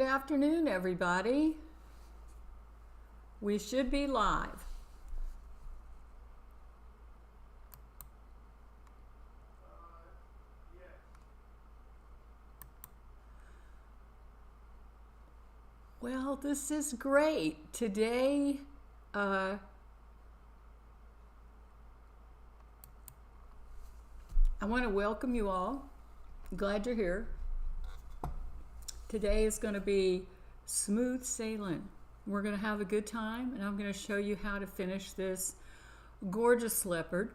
Good afternoon, everybody. We should be live. Well, this is great. Today, I want to welcome you all. Glad you're here. Today is going to be smooth sailing. We're going to have a good time, and I'm going to show you how to finish this gorgeous leopard.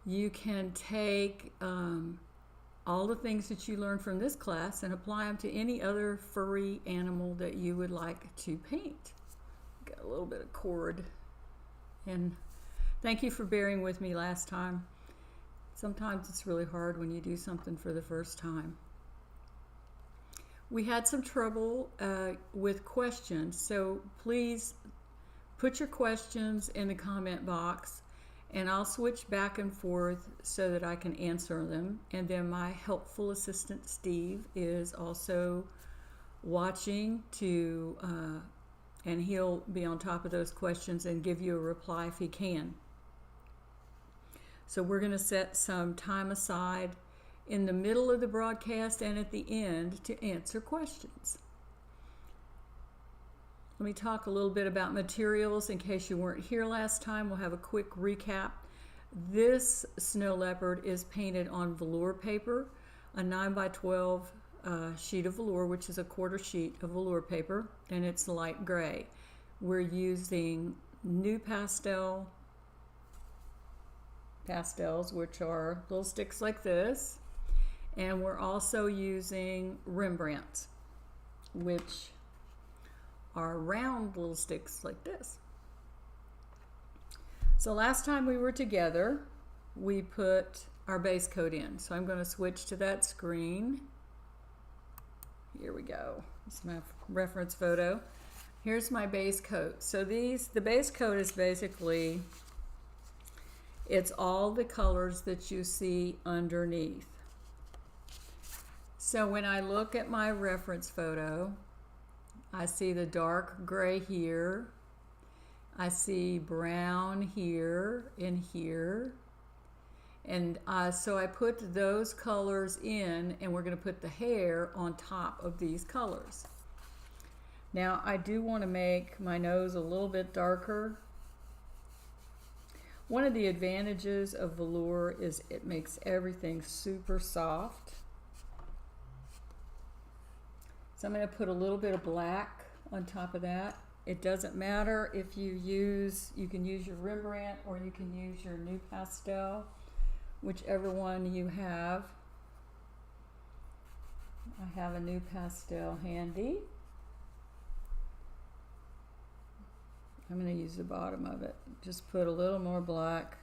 You can take all the things that you learned from this class and apply them to any other furry animal that you would like to paint. Got a little bit of cord. And thank you for bearing with me last time. Sometimes it's really hard when you do something for the first time. We had some trouble with questions, so please put your questions in the comment box and I'll switch back and forth so that I can answer them. And then my helpful assistant Steve is also watching and he'll be on top of those questions and give you a reply if he can. So we're going to set some time aside in the middle of the broadcast and at the end to answer questions. Let me talk a little bit about materials in case you weren't here last time. We'll have a quick recap. This snow leopard is painted on velour paper, a 9x12 sheet of velour, which is a quarter sheet of velour paper, and it's light gray. We're using new pastels, which are little sticks like this. And we're also using Rembrandts, which are round little sticks like this. So last time we were together, we put our base coat in. So I'm going to switch to that screen. Here we go. This is my reference photo. Here's my base coat. So the base coat is basically, it's all the colors that you see underneath. So when I look at my reference photo, I see the dark gray here. I see brown here and here. And so I put those colors in, and we're going to put the hair on top of these colors. Now I do want to make my nose a little bit darker. One of the advantages of velour is it makes everything super soft. So I'm going to put a little bit of black on top of that. It doesn't matter if you can use your Rembrandt or you can use your new pastel, whichever one you have. I have a new pastel handy. I'm going to use the bottom of it. Just put a little more black.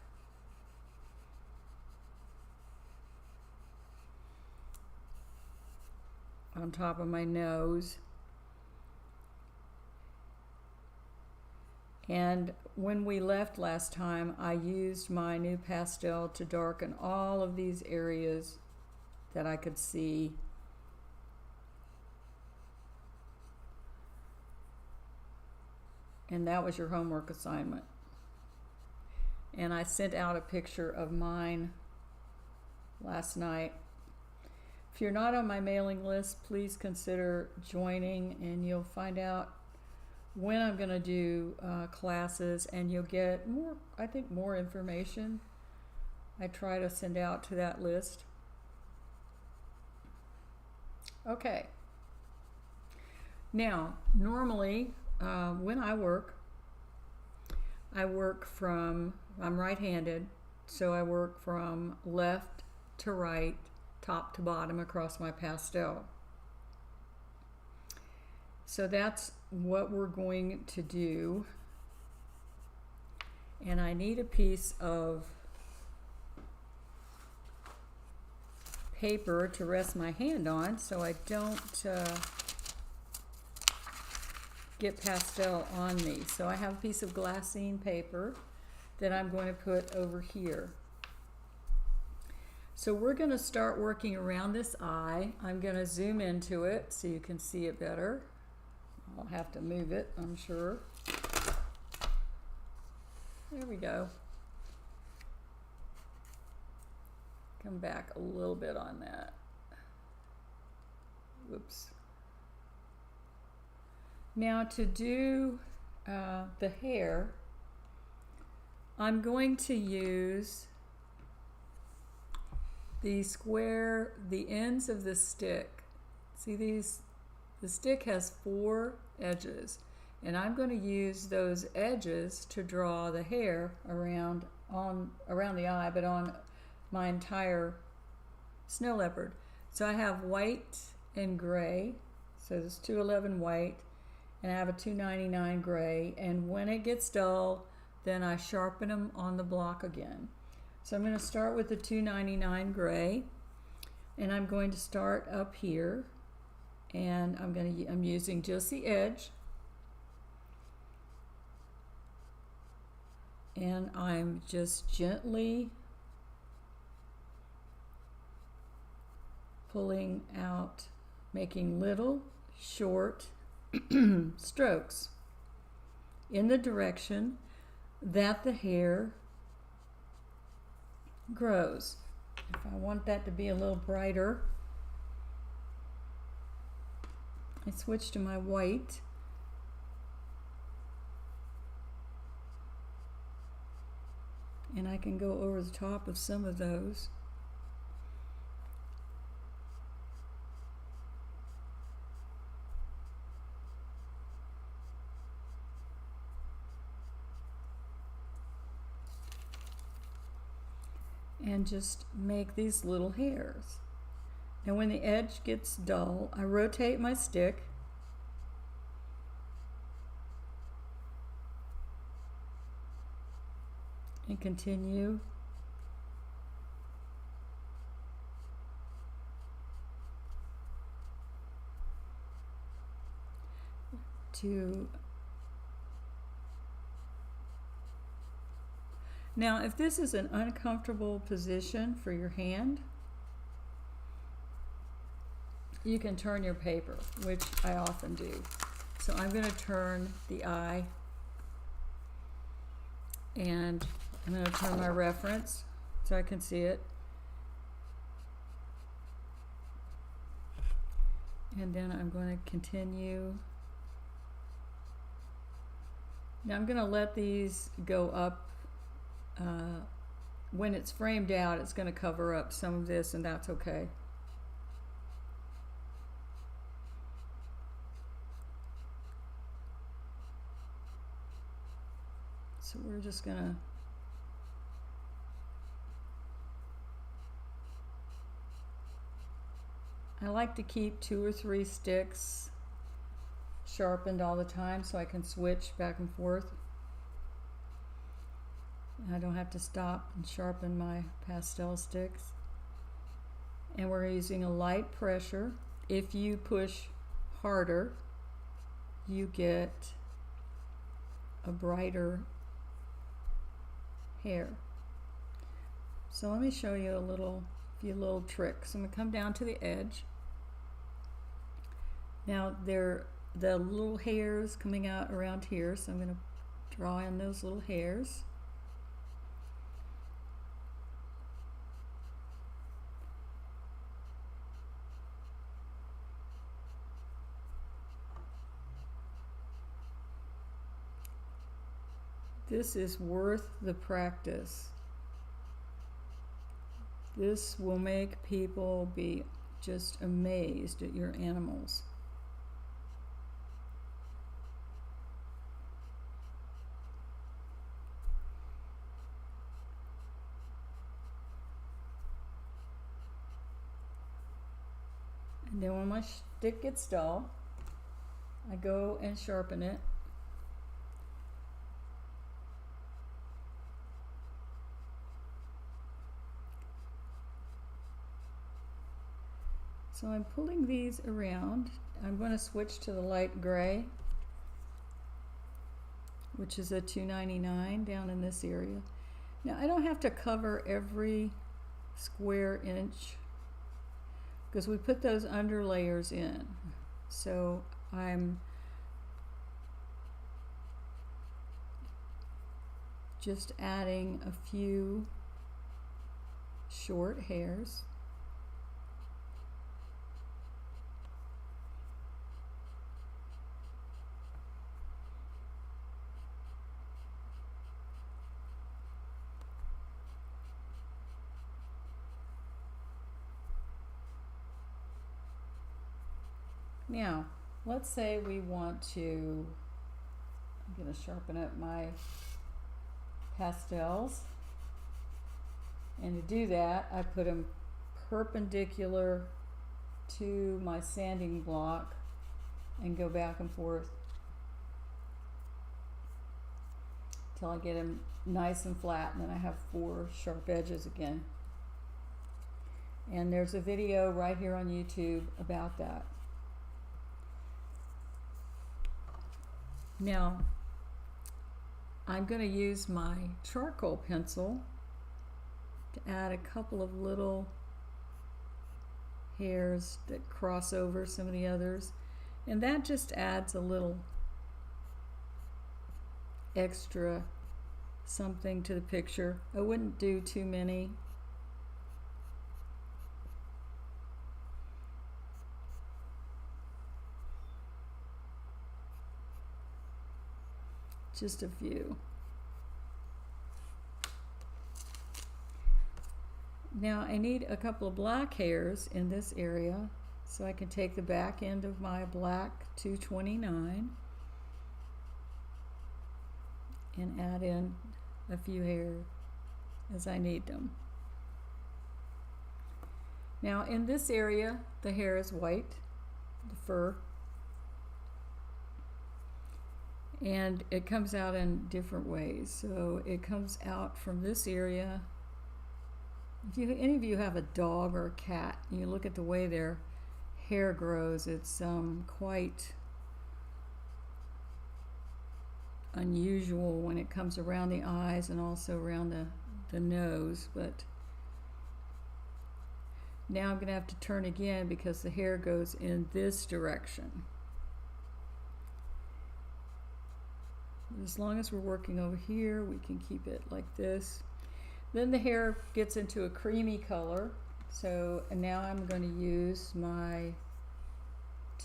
On top of my nose. And when we left last time, I used my new pastel to darken all of these areas that I could see. And that was your homework assignment. And I sent out a picture of mine last night. If you're not on my mailing list, please consider joining, and you'll find out when I'm going to do classes, and you'll get more information. I try to send out to that list. Okay. Now, normally when I work from, I'm right-handed, so I work from left to right, top to bottom across my pastel. So that's what we're going to do. And I need a piece of paper to rest my hand on so I don't get pastel on me. So I have a piece of glassine paper that I'm going to put over here. So we're going to start working around this eye. I'm going to zoom into it so you can see it better. I'll have to move it, I'm sure. There we go. Come back a little bit on that. Whoops. Now to do the hair, I'm going to use the ends of the stick. See these? The stick has 4 edges, and I'm going to use those edges to draw the hair around the eye, but on my entire snow leopard. So I have white and gray. So there's 211 white, and I have a 299 gray. And when it gets dull, then I sharpen them on the block again. So I'm going to start with the 299 gray, and I'm going to start up here, and I'm using just the edge, and I'm just gently pulling out, making little short strokes in the direction that the hair grows. If I want that to be a little brighter, I switch to my white, and I can go over the top of some of those. And just make these little hairs. And when the edge gets dull, I rotate my stick and continue to. Now, if this is an uncomfortable position for your hand, you can turn your paper, which I often do. So I'm going to turn the eye, and I'm going to turn my reference so I can see it. And then I'm going to continue. Now I'm going to let these go up. When it's framed out, it's going to cover up some of this, and that's okay. So we're just going to I like to keep 2 or 3 sticks sharpened all the time so I can switch back and forth. I don't have to stop and sharpen my pastel sticks. And we're using a light pressure. If you push harder, you get a brighter hair. So let me show you a few little tricks. I'm going to come down to the edge. Now the little hairs coming out around here, so I'm going to draw in those little hairs. This is worth the practice. This will make people be just amazed at your animals. And then when my stick gets dull, I go and sharpen it. So I'm pulling these around. I'm going to switch to the light gray, which is a 299 down in this area. Now I don't have to cover every square inch, because we put those under layers in. So I'm just adding a few short hairs. Now, let's say we want to, I'm going to sharpen up my pastels. And to do that, I put them perpendicular to my sanding block and go back and forth till I get them nice and flat, and then I have 4 sharp edges again. And there's a video right here on YouTube about that. Now, I'm going to use my charcoal pencil to add a couple of little hairs that cross over some of the others, and that just adds a little extra something to the picture. I wouldn't do too many. Just a few. Now I need a couple of black hairs in this area, so I can take the back end of my black 229 and add in a few hairs as I need them. Now in this area, the hair is white, the fur, and it comes out in different ways. So it comes out from this area. If any of you have a dog or a cat, and you look at the way their hair grows, it's quite unusual when it comes around the eyes and also around the nose. But now I'm going to have to turn again because the hair goes in this direction. As long as we're working over here, we can keep it like this. Then the hair gets into a creamy color. So now I'm going to use my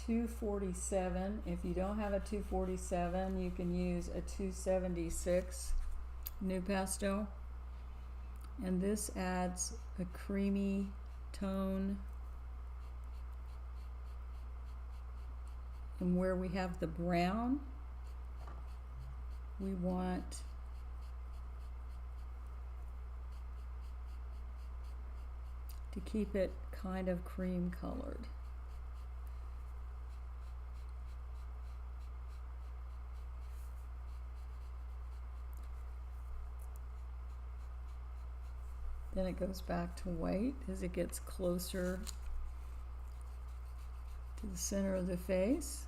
247. If you don't have a 247, you can use a 276 new pastel. And this adds a creamy tone. And where we have the brown, we want to keep it kind of cream colored. Then it goes back to white as it gets closer to the center of the face.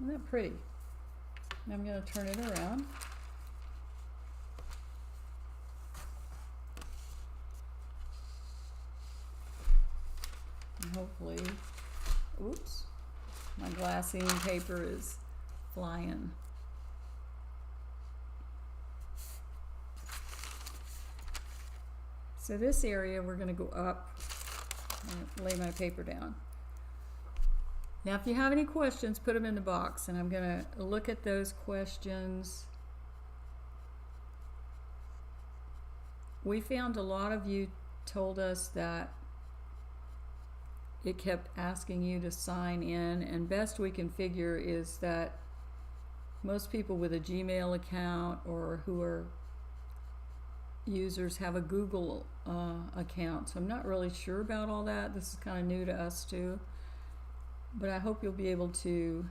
Isn't that pretty? Now I'm going to turn it around. And hopefully, oops, my glassine paper is flying. So this area we're going to go up and lay my paper down. Now, if you have any questions, put them in the box, and I'm going to look at those questions. We found a lot of you told us that it kept asking you to sign in, and best we can figure is that most people with a Gmail account or who are users have a Google account. So I'm not really sure about all that. This is kind of new to us too. But I hope you'll be able to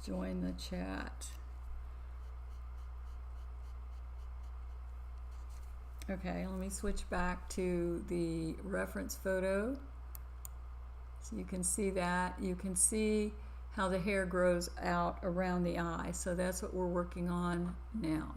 join the chat. Okay, let me switch back to the reference photo. So you can see that. You can see how the hair grows out around the eye. So that's what we're working on now.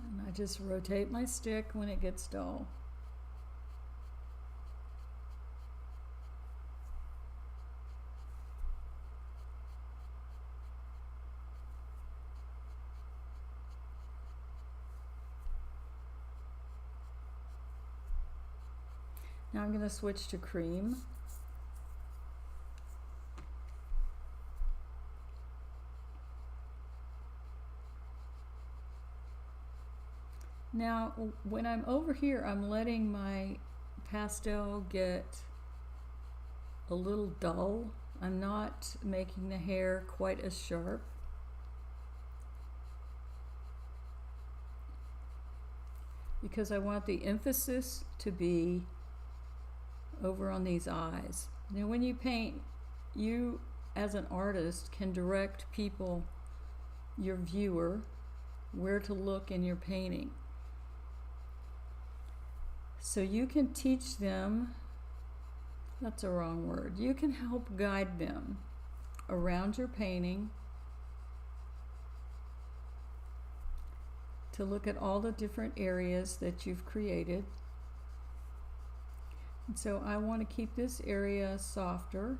And I just rotate my stick when it gets dull. Now I'm going to switch to cream. Now when I'm over here, I'm letting my pastel get a little dull. I'm not making the hair quite as sharp. Because I want the emphasis to be over on these eyes. Now when you paint, you as an artist can direct people, your viewer, where to look in your painting. So you can teach them, that's a wrong word, you can help guide them around your painting to look at all the different areas that you've created. And so I want to keep this area softer.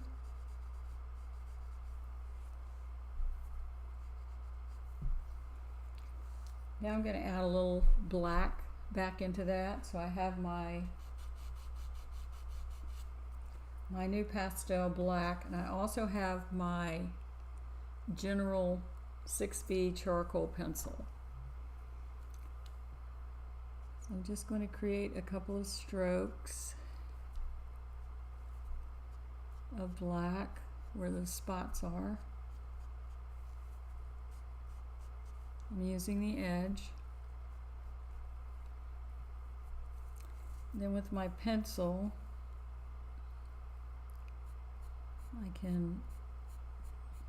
Now I'm going to add a little black back into that. So I have my new pastel black, and I also have my general 6B charcoal pencil. So I'm just going to create a couple of strokes of black where those spots are. I'm using the edge. Then with my pencil, I can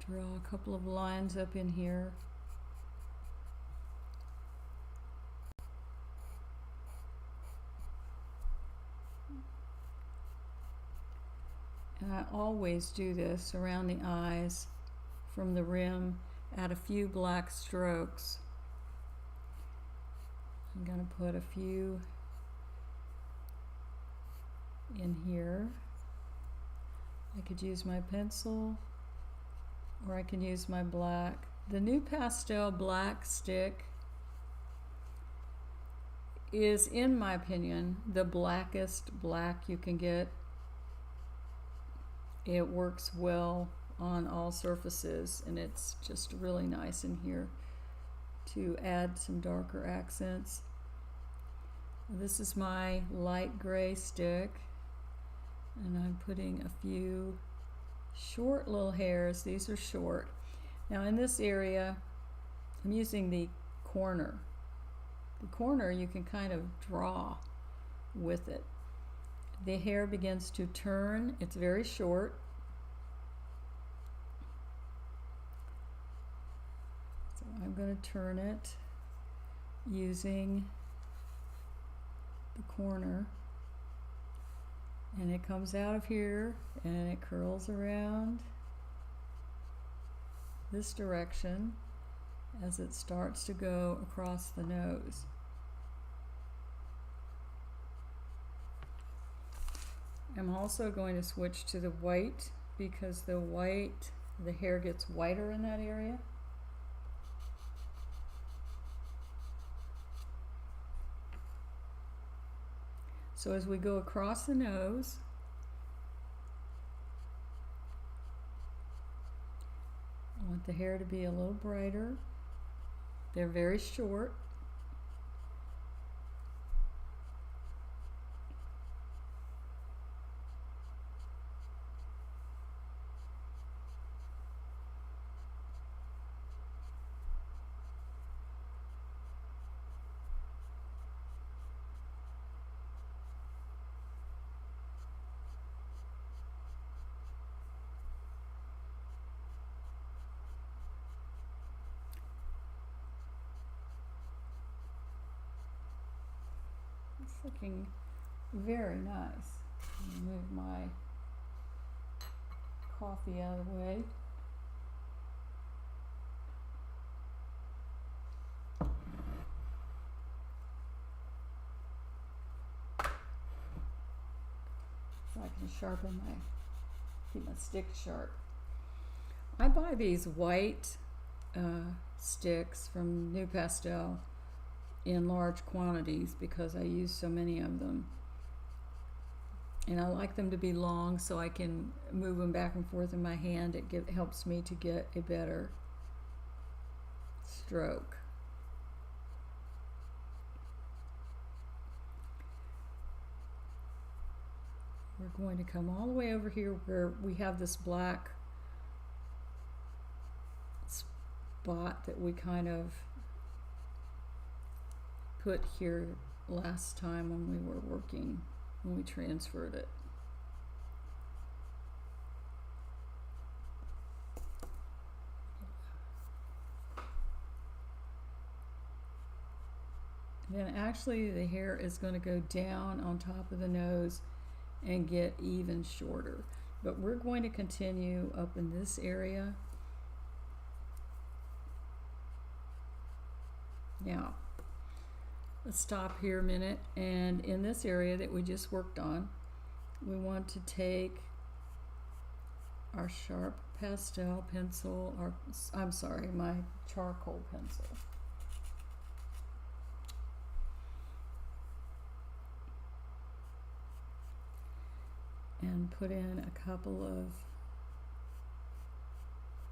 draw a couple of lines up in here. And I always do this around the eyes from the rim, add a few black strokes. I'm going to put a few in here. I could use my pencil or I can use my black. The new pastel black stick is, in my opinion, the blackest black you can get. It works well on all surfaces, and it's just really nice in here to add some darker accents. This is my light gray stick, and I'm putting a few short little hairs. These are short. Now in this area, I'm using the corner. The corner you can kind of draw with it. The hair begins to turn. It's very short. So I'm going to turn it using the corner. And it comes out of here and it curls around this direction as it starts to go across the nose. I'm also going to switch to the white because the hair gets whiter in that area. So as we go across the nose, I want the hair to be a little brighter. They're very short. It's looking very nice. I'm gonna move my coffee out of the way. So I can sharpen keep my stick sharp. I buy these white sticks from New Pastel in large quantities because I use so many of them. And I like them to be long so I can move them back and forth in my hand. It helps me to get a better stroke. We're going to come all the way over here where we have this black spot that we kind of put here last time when we were working, when we transferred it. Then actually the hair is going to go down on top of the nose and get even shorter. But we're going to continue up in this area. Now, let's stop here a minute, and in this area that we just worked on, we want to take our sharp pastel pencil, or I'm sorry, my charcoal pencil. And put in a couple of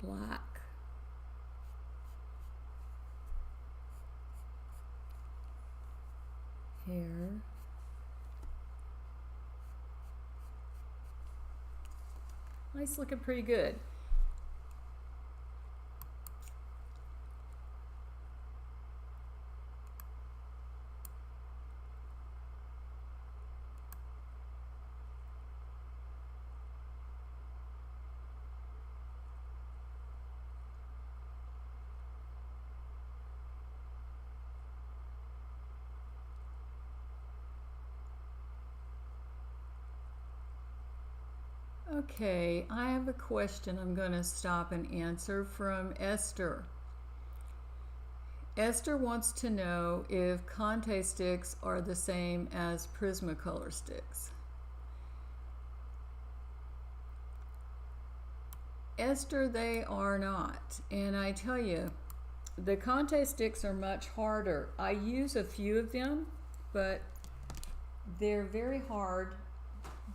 black hair. Nice, looking pretty good. Okay, I have a question I'm going to stop and answer from Esther. Esther wants to know if Conte sticks are the same as Prismacolor sticks. Esther, they are not. And I tell you, the Conte sticks are much harder. I use a few of them, but they're very hard.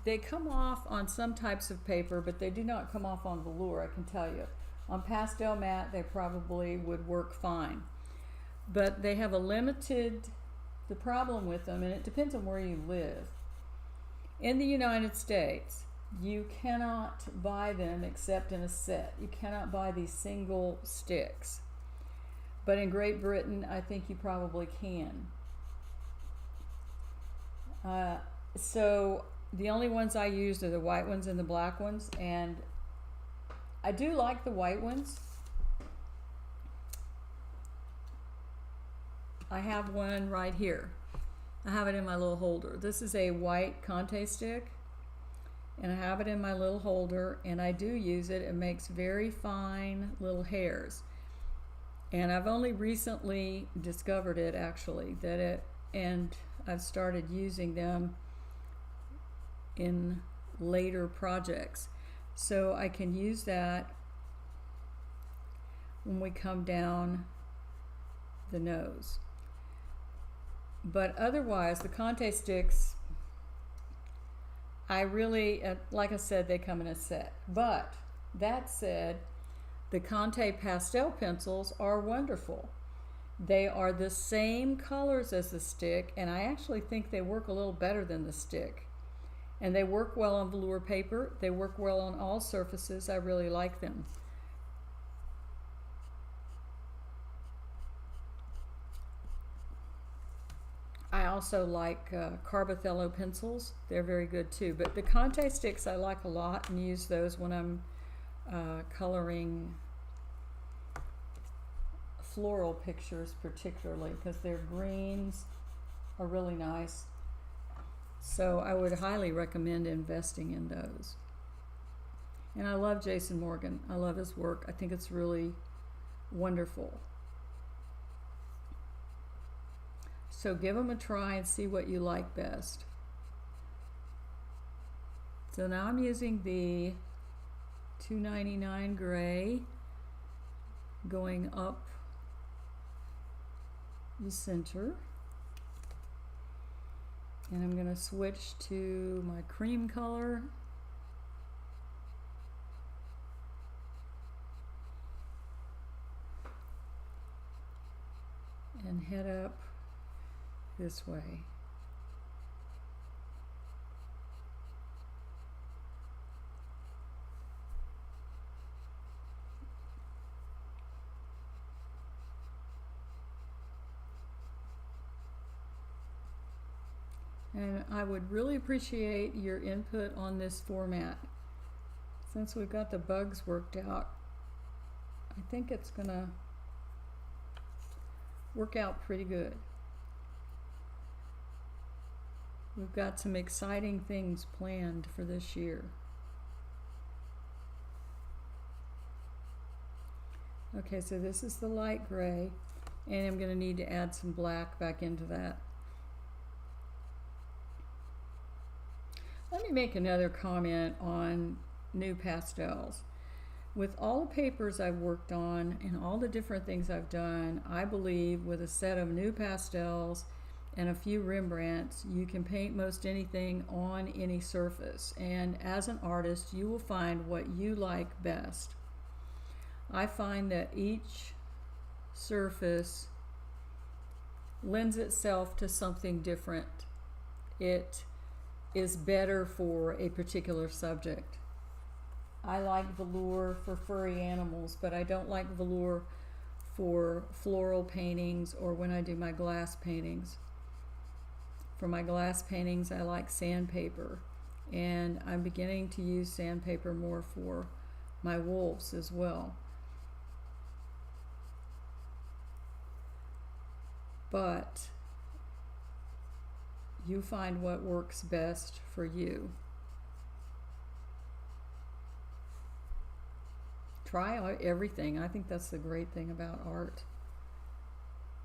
They come off on some types of paper, but they do not come off on velour, I can tell you. On pastel matte, they probably would work fine. But they have the problem with them, and it depends on where you live. In the United States, you cannot buy them except in a set. You cannot buy these single sticks. But in Great Britain, I think you probably can. So the only ones I use are the white ones and the black ones, and I do like the white ones. I have one right here. I have it in my little holder. This is a white Conte stick, and I have it in my little holder, and I do use it. It makes very fine little hairs. And I've only recently discovered it, actually, and I've started using them in later projects. So I can use that when we come down the nose. But otherwise, the Conte sticks, I really, like I said, they come in a set. But that said, the Conte pastel pencils are wonderful. They are the same colors as the stick, and I actually think they work a little better than the stick. And they work well on velour paper. They work well on all surfaces. I really like them. I also like Carbothello pencils. They're very good too. But the Conte sticks I like a lot, and use those when I'm coloring floral pictures particularly, because their greens are really nice. So I would highly recommend investing in those. And I love Jason Morgan. I love his work. I think it's really wonderful. So give them a try and see what you like best. So now I'm using the 299 gray, going up the center. And I'm going to switch to my cream color. And head up this way. And I would really appreciate your input on this format. Since we've got the bugs worked out, I think it's gonna work out pretty good. We've got some exciting things planned for this year. Okay, so this is the light gray, and I'm going to need to add some black back into that. Let me make another comment on new pastels. With all the papers I've worked on and all the different things I've done, I believe with a set of new pastels and a few Rembrandts, you can paint most anything on any surface. And as an artist, you will find what you like best. I find that each surface lends itself to something different. It is better for a particular subject. I like velour for furry animals, but I don't like velour for floral paintings or when I do my glass paintings. For my glass paintings, I like sandpaper, and I'm beginning to use sandpaper more for my wolves as well. But you find what works best for you. Try everything. I think that's the great thing about art.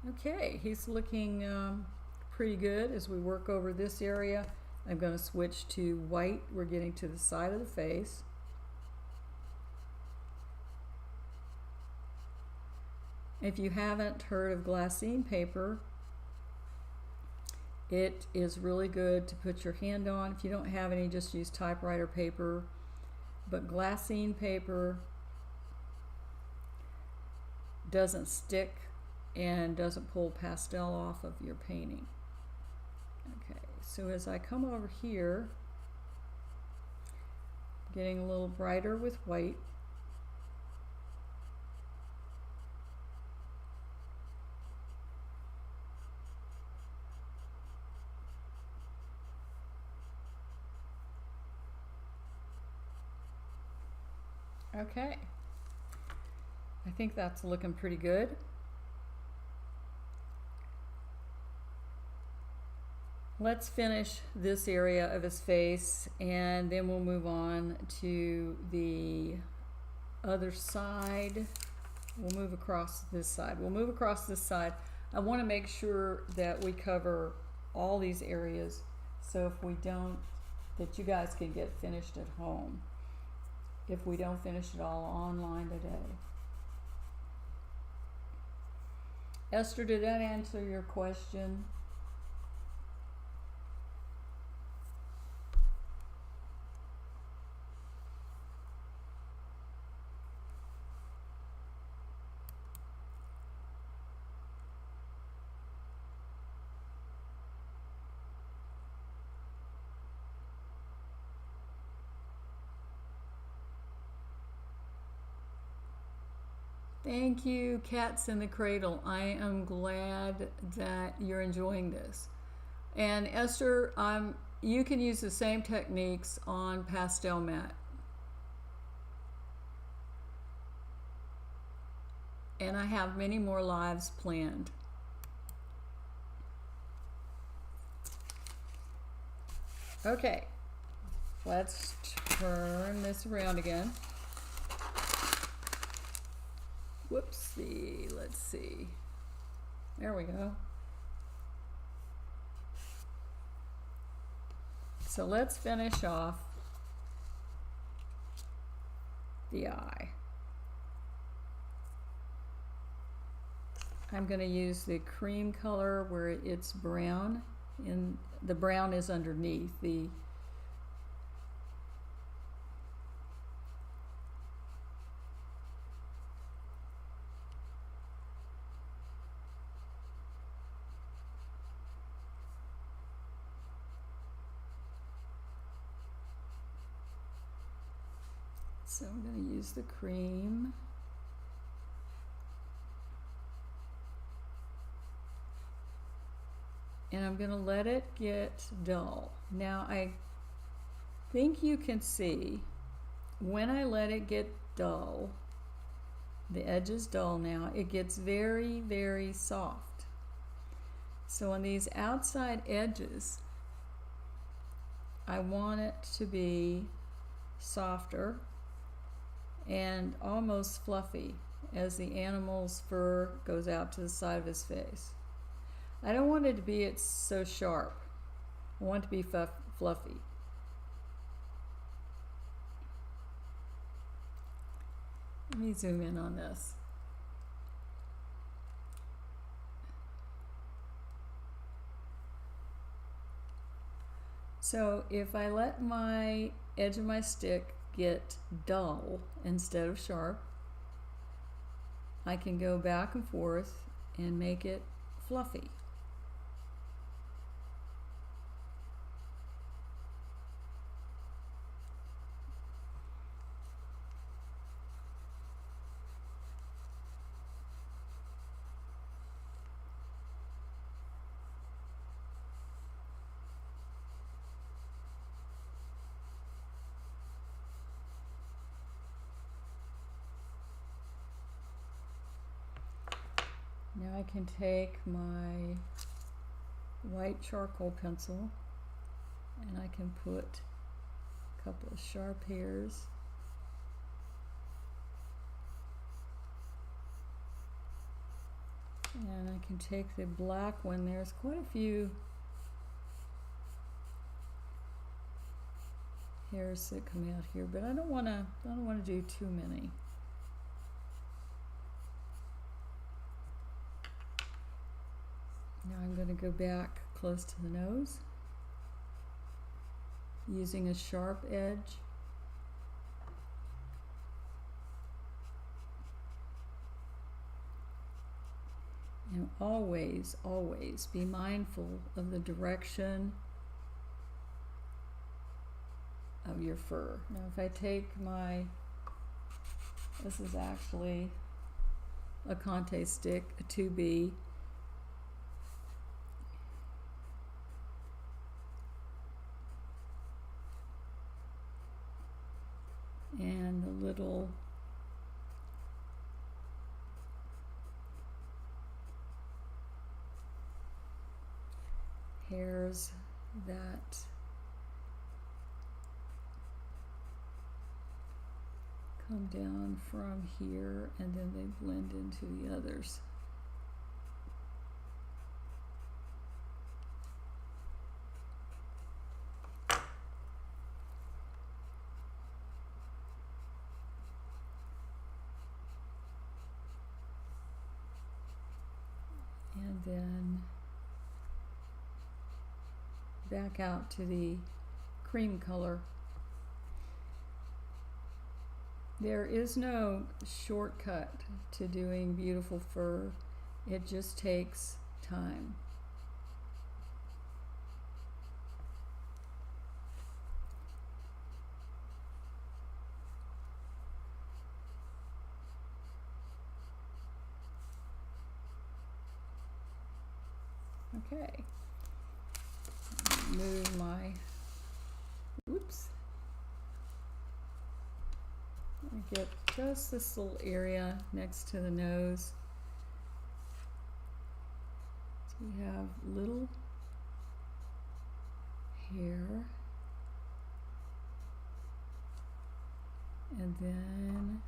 Okay, he's looking pretty good as we work over this area. I'm going to switch to white. We're getting to the side of the face. If you haven't heard of glassine paper, it is really good to put your hand on. If you don't have any, just use typewriter paper. But glassine paper doesn't stick and doesn't pull pastel off of your painting. Okay, so as I come over here, getting a little brighter with white. Okay, I think that's looking pretty good. Let's finish this area of his face, and then we'll move on to the other side. We'll move across this side. I want to make sure that we cover all these areas, so if we don't, that you guys can get finished at home if we don't finish it all online today. Esther, did that answer your question? Thank you, Cats in the Cradle. I am glad that you're enjoying this. And Esther, you can use the same techniques on pastel mat. And I have many more lives planned. Okay, let's turn this around again. Whoopsie, let's see. There we go. So let's finish off the eye. I'm going to use the cream color where it's brown, and the brown is underneath the So I'm going to use the cream. And I'm going to let it get dull. Now I think you can see when I let it get dull, the edge is dull now, it gets very, very soft. So on these outside edges, I want it to be softer and almost fluffy as the animal's fur goes out to the side of his face. I don't want it to be so sharp. I want it to be fluffy. Let me zoom in on this. So if I let my edge of my stick get dull instead of sharp, I can go back and forth and make it fluffy. Now I can take my white charcoal pencil and I can put a couple of sharp hairs . And I can take the black one. There's quite a few hairs that come out here, but I don't want to do too many. Now I'm going to go back close to the nose using a sharp edge. And always, always be mindful of the direction of your fur. Now if I take this is actually a Conte stick, a 2B. And the little hairs that come down from here and then they blend into the others. And then back out to the cream color. There is no shortcut to doing beautiful fur. It just takes time. Okay, move my, whoops, I get just this little area next to the nose. So we have little hair And then,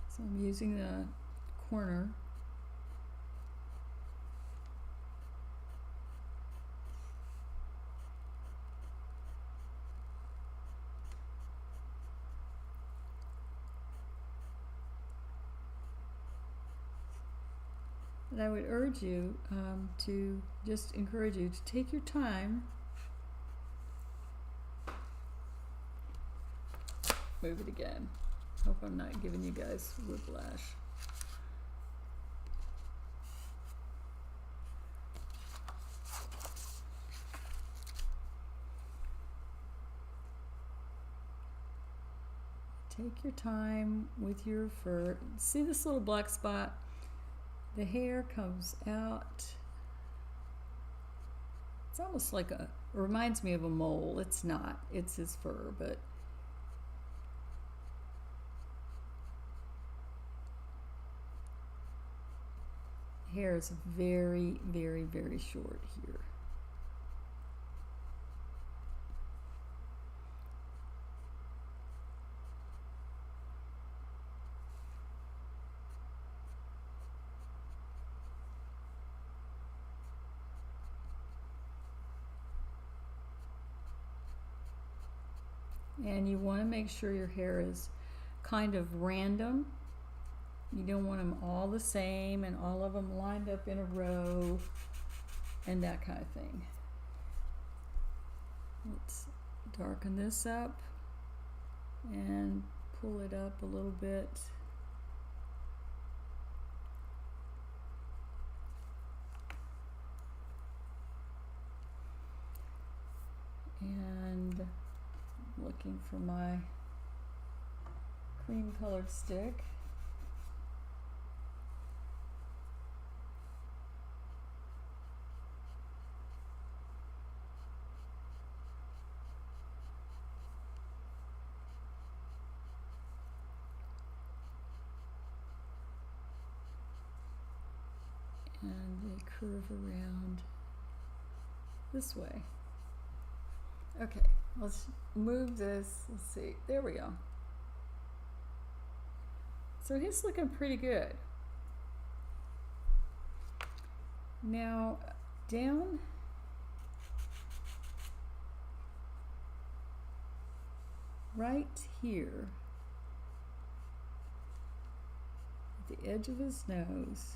so I'm using the corner. And I would urge you to just encourage you to take your time. Move it again. Hope I'm not giving you guys whiplash. Take your time with your fur. See this little black spot? The hair comes out. It's almost like it reminds me of a mole. It's not. It's his fur, but hair is very, very, very short here. And you want to make sure your hair is kind of random. You don't want them all the same and all of them lined up in a row and that kind of thing. Let's darken this up and pull it up a little bit. And looking for my cream colored stick. And they curve around this way. Okay, let's move this. Let's see. There we go. So he's looking pretty good. Now, down right here, at the edge of his nose,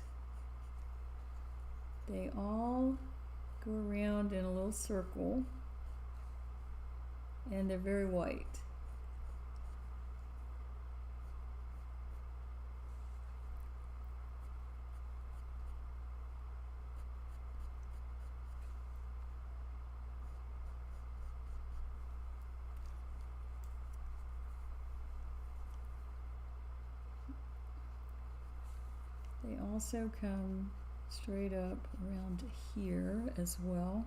they all go around in a little circle. And they're very white. They also come straight up around here as well.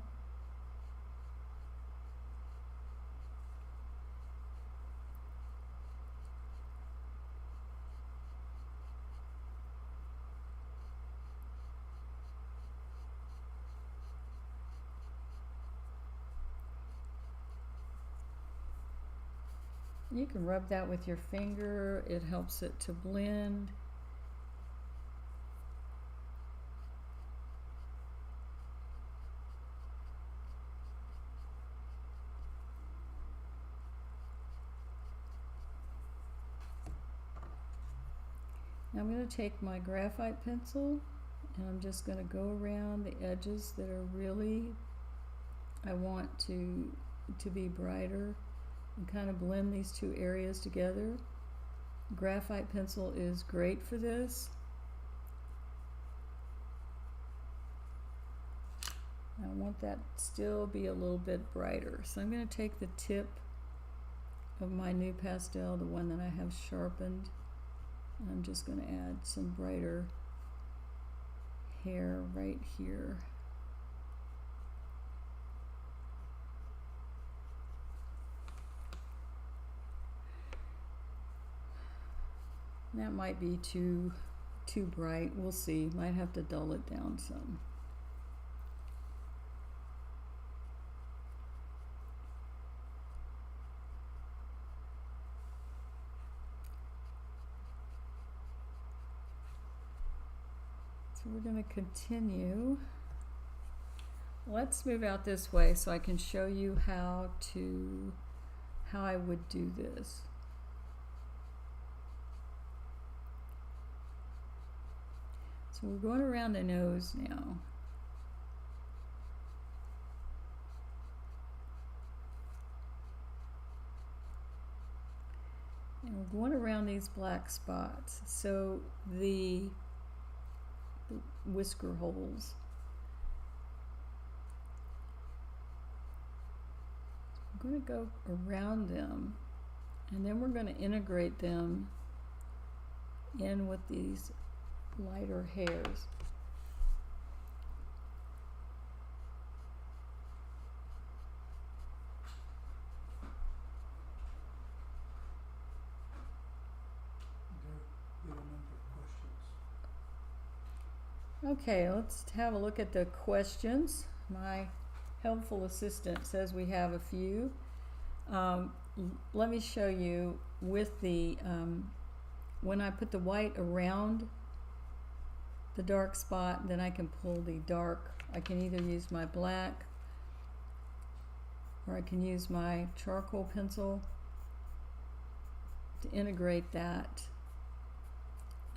You can rub that with your finger. It helps it to blend. Now I'm going to take my graphite pencil and I'm just going to go around the edges that are really, I want to be brighter, and kind of blend these two areas together. Graphite pencil is great for this. I want that still be a little bit brighter. So I'm going to take the tip of my new pastel, the one that I have sharpened, and I'm just going to add some brighter hair right here. That might be too bright. We'll see. Might have to dull it down some. So we're going to continue. Let's move out this way so I can show you how I would do this. So we're going around the nose now. And we're going around these black spots. So the whisker holes. I'm going to go around them, and then we're going to integrate them in with these lighter hairs. Okay, let's have a look at the questions. My helpful assistant says we have a few. Let me show you with the, when I put the white around the dark spot, then I can pull the dark. I can either use my black or I can use my charcoal pencil to integrate that.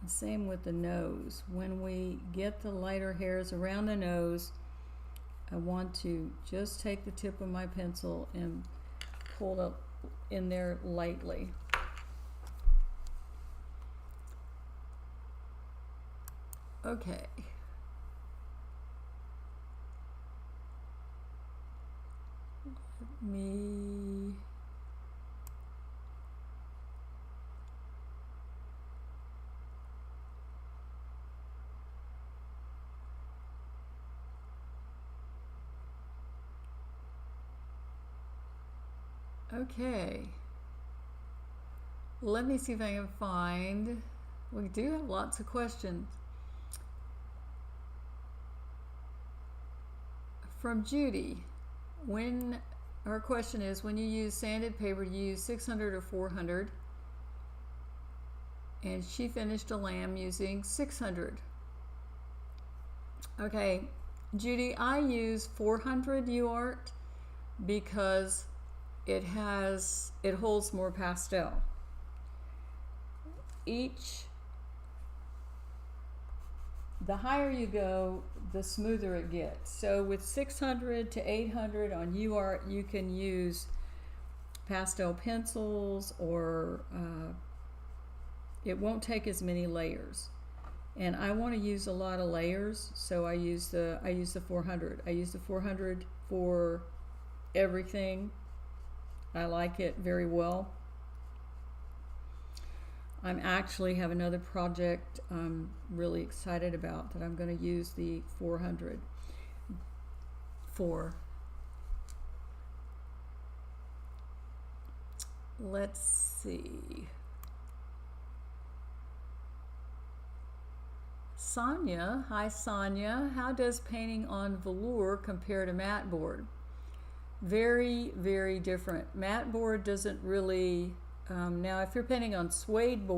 And same with the nose. When we get the lighter hairs around the nose, I want to just take the tip of my pencil and pull it in there lightly. Okay. Let me Okay, let me see if I can find, we do have lots of questions. From Judy, her question is, when you use sanded paper, do you use 600 or 400? And she finished a lamb using 600. Okay, Judy, I use 400 UART because it holds more pastel. The higher you go, the smoother it gets. So with 600 to 800 on UART, you can use pastel pencils, or it won't take as many layers. And I want to use a lot of layers, so I use the 400. I use the 400 for everything. I like it very well. I actually have another project I'm really excited about that I'm going to use the 400 for. Let's see. Sonia, hi Sonia, how does painting on velour compare to matte board? Very, very different. Matte board doesn't really, now if you're painting on suede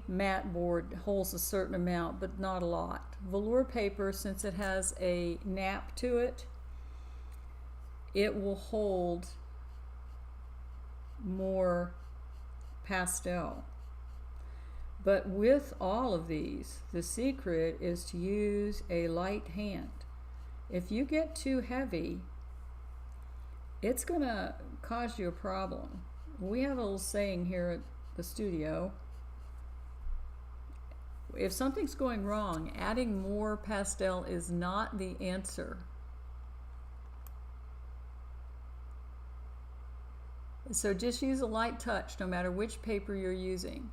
matte board holds a certain amount, but not a lot. Velour paper, since it has a nap to it, it will hold more pastel. But with all of these, the secret is to use a light hand. If you get too heavy, it's going to cause you a problem. We have a little saying here at the studio. If something's going wrong, adding more pastel is not the answer. So just use a light touch no matter which paper you're using.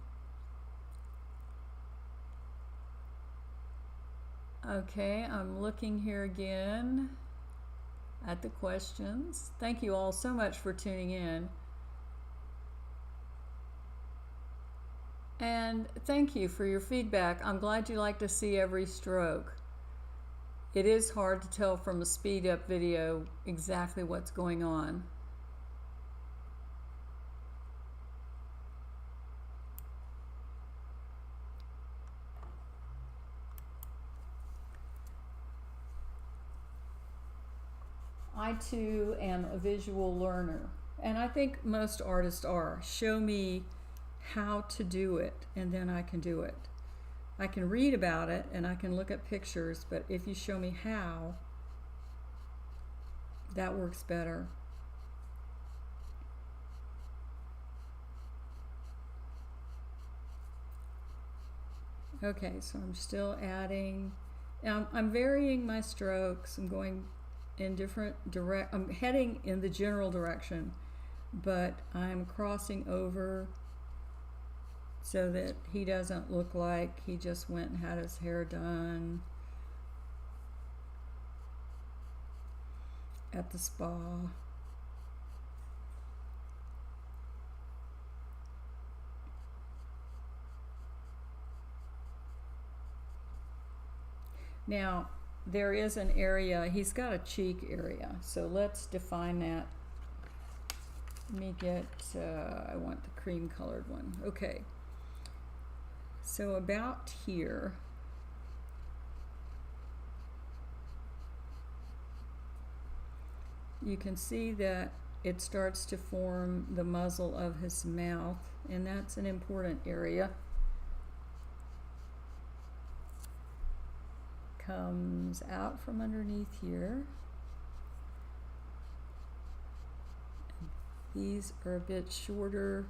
Okay, I'm looking here again at the questions. Thank you all so much for tuning in. And thank you for your feedback. I'm glad you like to see every stroke. It is hard to tell from a speed up video exactly what's going on. I too am a visual learner, and I think most artists are. Show me how to do it, and then I can do it. I can read about it and I can look at pictures, but if you show me how, that works better. Okay, so I'm still adding. Now I'm varying my strokes. I'm going in different I'm heading in the general direction, but I'm crossing over so that he doesn't look like he just went and had his hair done at the spa. Now, there is an area, he's got a cheek area, so let's define that. Let me get, I want the cream colored one. Okay, so about here, you can see that it starts to form the muzzle of his mouth, and that's an important area. Comes out from underneath here. These are a bit shorter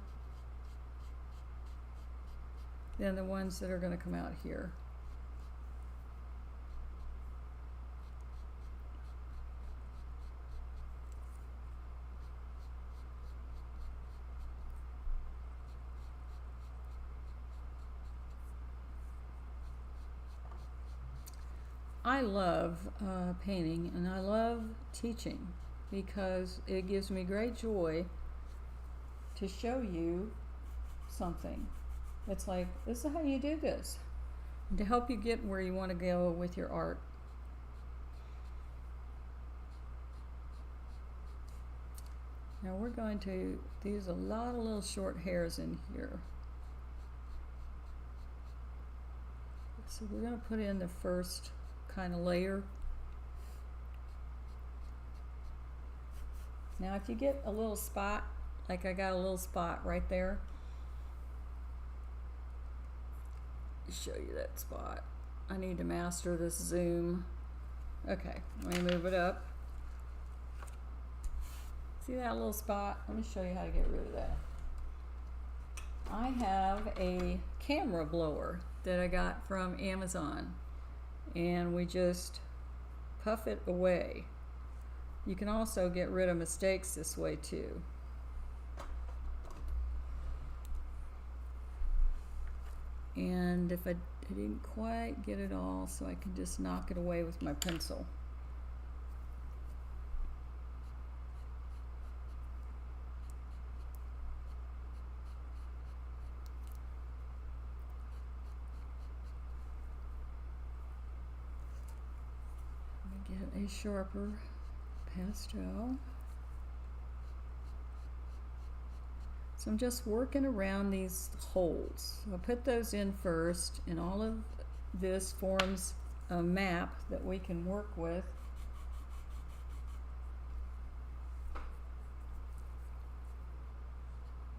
than the ones that are going to come out here. I love painting, and I love teaching because it gives me great joy to show you something. It's like, this is how you do this, and to help you get where you want to go with your art. Now we're going to use a lot of little short hairs in here. So we're going to put in the first kind of layer. Now if you get a little spot, like I got a little spot right there, show you that spot. I need to master this zoom. Okay, let me move it up. See that little spot? Let me show you how to get rid of that. I have a camera blower that I got from Amazon, and we just puff it away. You can also get rid of mistakes this way too. And if I didn't quite get it all, so I can just knock it away with my pencil. Get a sharper pastel. So I'm just working around these holes. So I'll put those in first, and all of this forms a map that we can work with.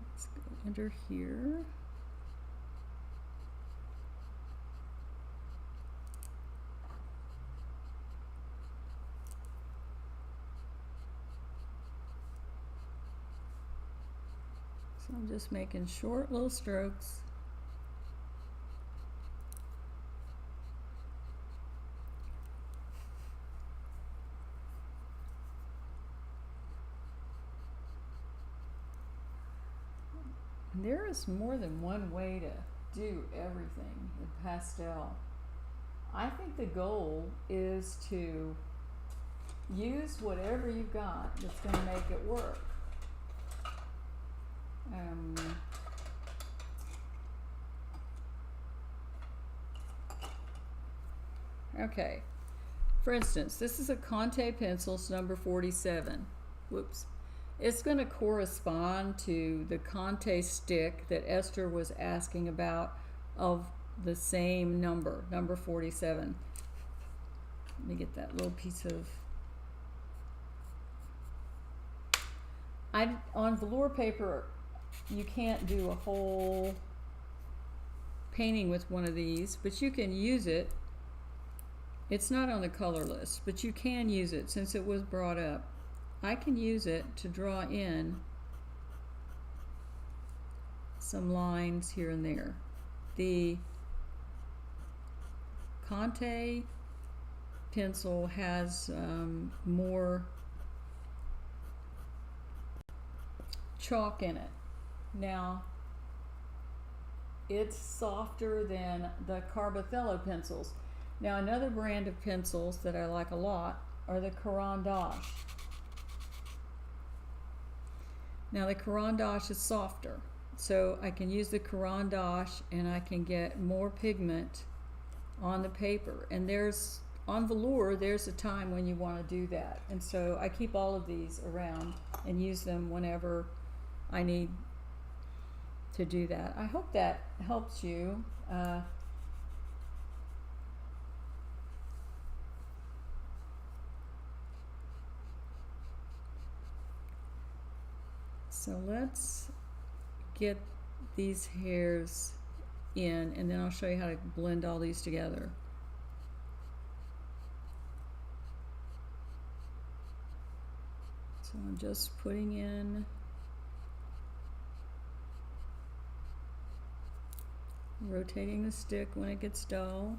Let's go under here. So I'm just making short little strokes. There is more than one way to do everything in pastel. I think the goal is to use whatever you've got that's going to make it work. Okay, for instance, this is a Conte pencils number 47. Whoops. It's going to correspond to the Conte stick that Esther was asking about of the same number, number 47. Let me get that little piece of On velour paper, you can't do a whole painting with one of these, but you can use it. It's not on the color list, but you can use it since it was brought up. I can use it to draw in some lines here and there. The Conte pencil has more chalk in it. Now, it's softer than the Carbothello pencils. Now, another brand of pencils that I like a lot are the Caran d'Ache. Now, the Caran d'Ache is softer, so I can use the Caran d'Ache and I can get more pigment on the paper. And on velour, there's a time when you want to do that. And so I keep all of these around and use them whenever I need to do that. I hope that helps you. So let's get these hairs in, and then I'll show you how to blend all these together. So I'm just putting in rotating the stick when it gets dull.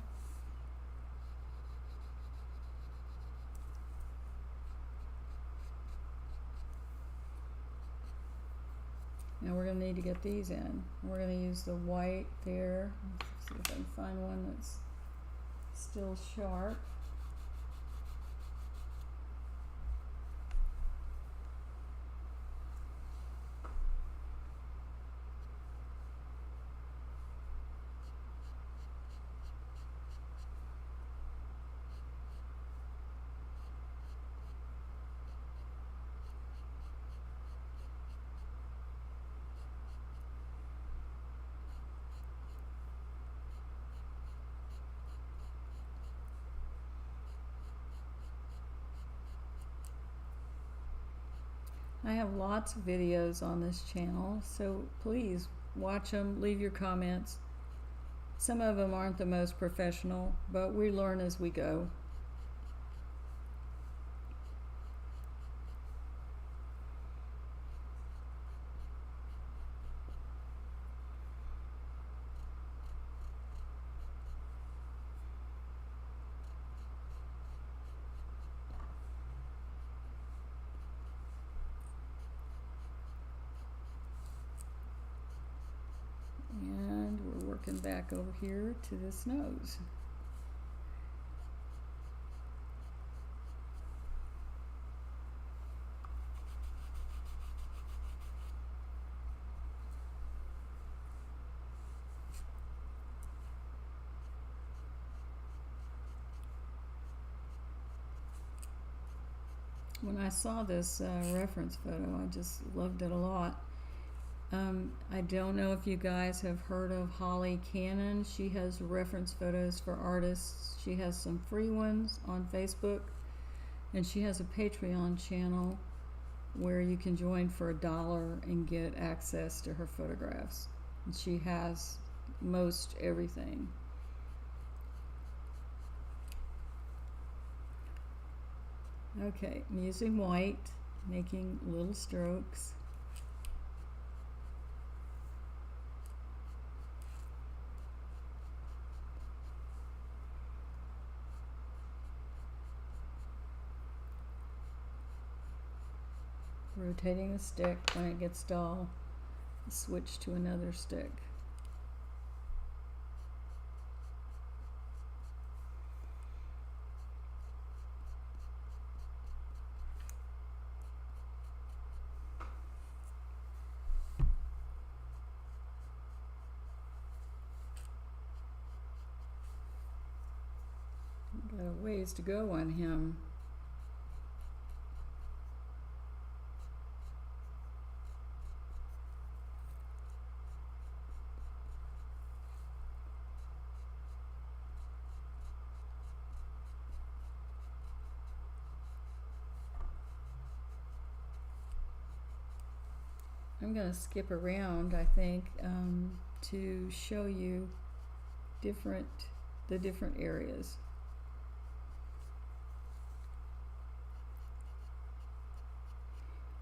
Now we're going to need to get these in. We're going to use the white there. Let's see if I can find one that's still sharp. I have lots of videos on this channel, so please watch them, leave your comments. Some of them aren't the most professional, but we learn as we go. Working back over here to this nose. When I saw this reference photo, I just loved it a lot. I don't know if you guys have heard of Holly Cannon. She has reference photos for artists. She has some free ones on Facebook, and she has a Patreon channel where you can join for $1 and get access to her photographs. And she has most everything. Okay, I'm using white, making little strokes. Rotating the stick when it gets dull, switch to another stick. Got a ways to go on him. I'm going to skip around, I think, to show you the different areas.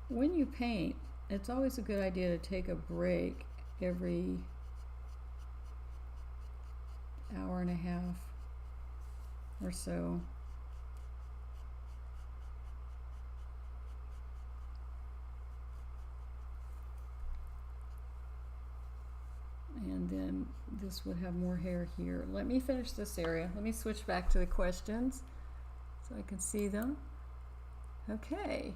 When you paint, it's always a good idea to take a break every hour and a half or so. And then this would have more hair here. Let me finish this area. Let me switch back to the questions so I can see them. Okay.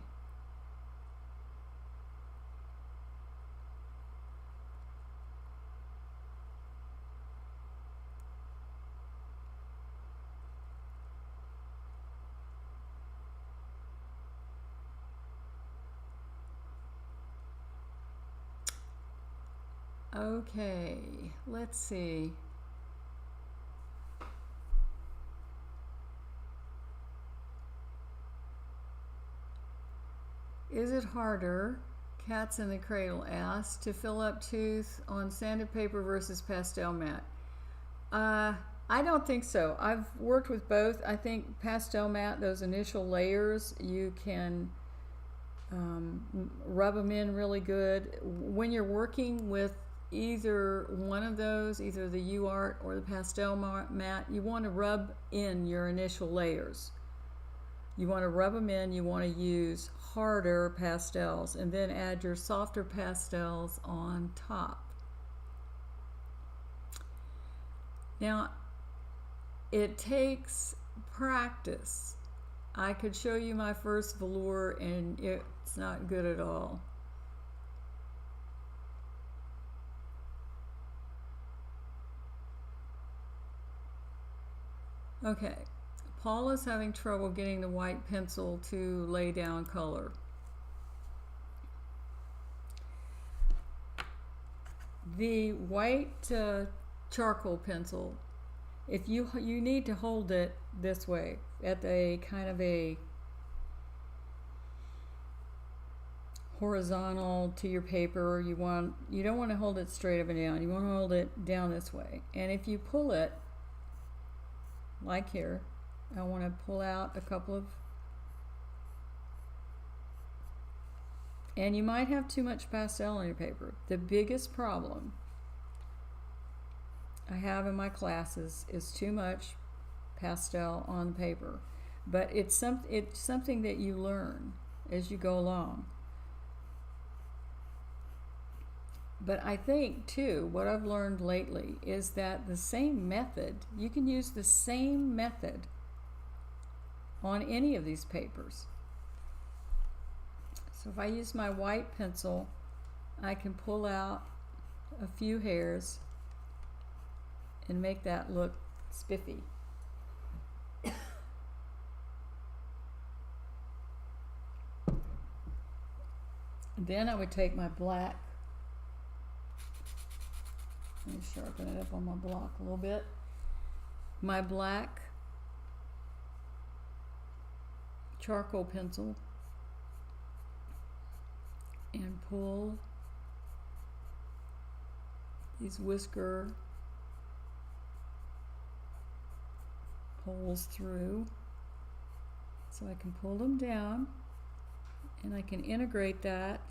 Okay, let's see. Is it harder, Cats in the Cradle asks, to fill up tooth on sanded paper versus pastel matte? I don't think so. I've worked with both. I think pastel matte, those initial layers, you can rub them in really good. When you're working with either one of those, either the UArt or the pastel matte, you want to rub in your initial layers. You want to rub them in. You want to use harder pastels and then add your softer pastels on top. Now, it takes practice. I could show you my first velour and it's not good at all. Okay, Paul is having trouble getting the white pencil to lay down color. The white charcoal pencil, if you need to hold it this way at a kind of a horizontal to your paper, you don't want to hold it straight up and down. You want to hold it down this way. And if you pull it like here, I want to pull out a couple of, and you might have too much pastel on your paper. The biggest problem I have in my classes is too much pastel on the paper, but it's something that you learn as you go along. But I think too, what I've learned lately is that the same method, you can use the same method on any of these papers. So if I use my white pencil, I can pull out a few hairs and make that look spiffy. Then I would take my black, let me sharpen it up on my block a little bit, my black charcoal pencil, and pull these whisker holes through, so I can pull them down and I can integrate that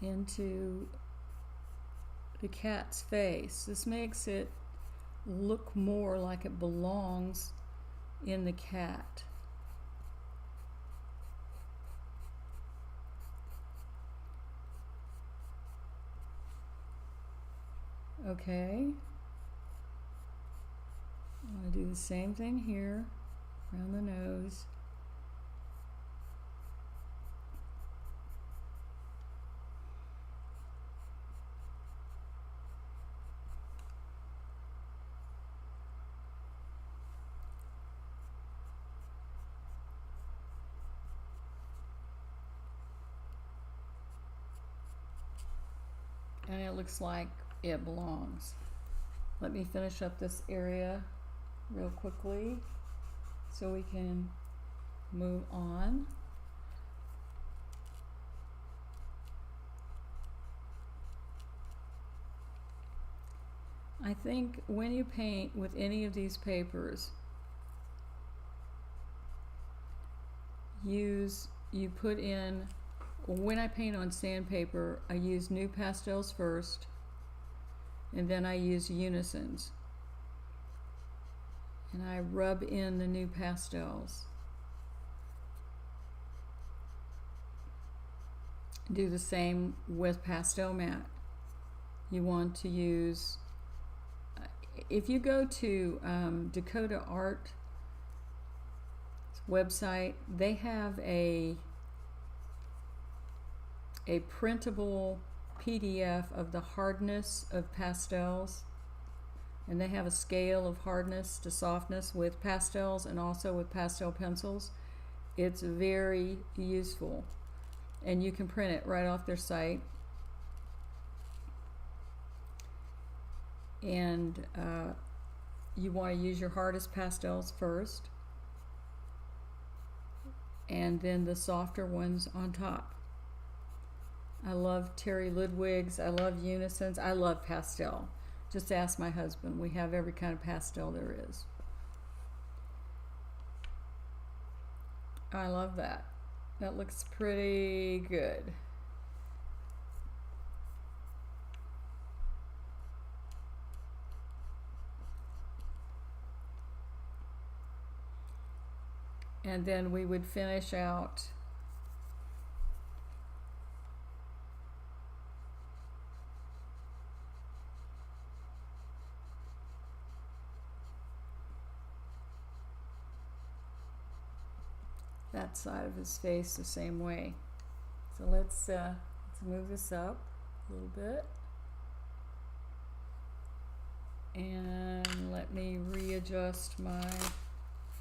into the cat's face. This makes it look more like it belongs in the cat. Okay. I'm going to do the same thing here around the nose. and it looks like it belongs. Let me finish up this area real quickly so we can move on. I think when you paint with any of these papers, you put in, when I paint on sandpaper, I use new pastels first, and then I use unisons. And I rub in the new pastels. Do the same with pastel matte. You want to use, if you go to Dakota Art website, they have a printable PDF of the hardness of pastels, and they have a scale of hardness to softness with pastels and also with pastel pencils. It's very useful, and you can print it right off their site. And you want to use your hardest pastels first, and then the softer ones on top. I love Terry Ludwig's, I love unisons, I love pastel. Just ask my husband, we have every kind of pastel there is. I love that. That looks pretty good. And then we would finish out that side of his face the same way. So let's move this up a little bit, and let me readjust my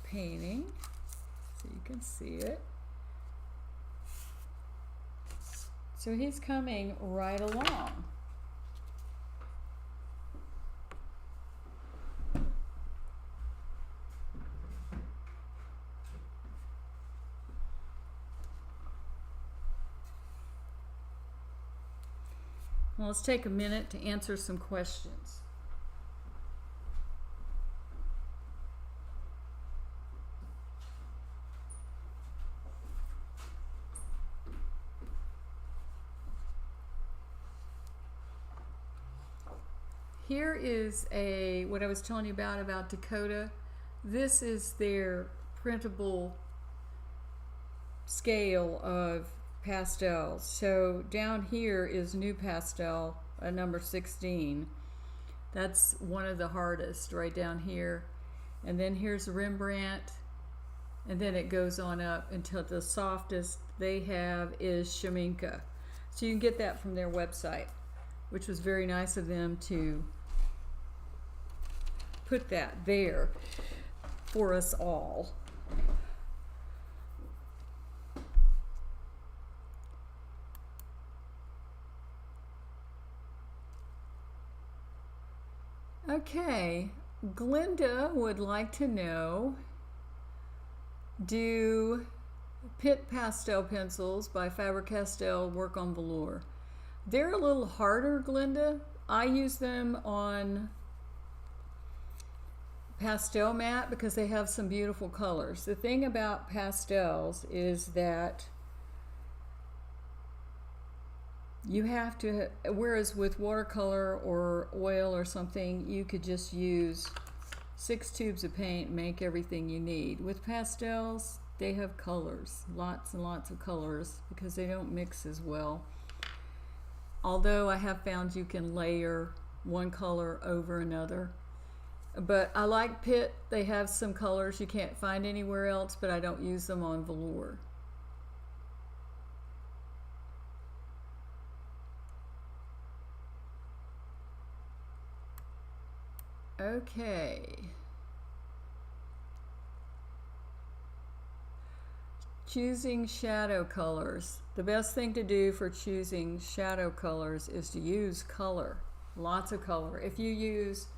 painting so you can see it. So he's coming right along. Well, let's take a minute to answer some questions. Here is what I was telling you about Dakota. This is their printable scale of pastels. So down here is new pastel, number 16. That's one of the hardest right down here. And then here's Rembrandt, and then it goes on up until the softest they have is Shaminka. So you can get that from their website, which was very nice of them to put that there for us all. Okay, Glinda would like to know, do Pitt pastel pencils by Faber Castell work on velour? They're a little harder, Glinda. I use them on pastel matte because they have some beautiful colors. The thing about pastels is that you have to, whereas with watercolor or oil or something, you could just use 6 tubes of paint and make everything you need. With pastels, they have colors, lots and lots of colors, because they don't mix as well. Although I have found you can layer one color over another. But I like Pitt. They have some colors you can't find anywhere else, but I don't use them on velour. Okay. choosing shadow colors. The best thing to do for choosing shadow colors is to use color, lots of color. If you use,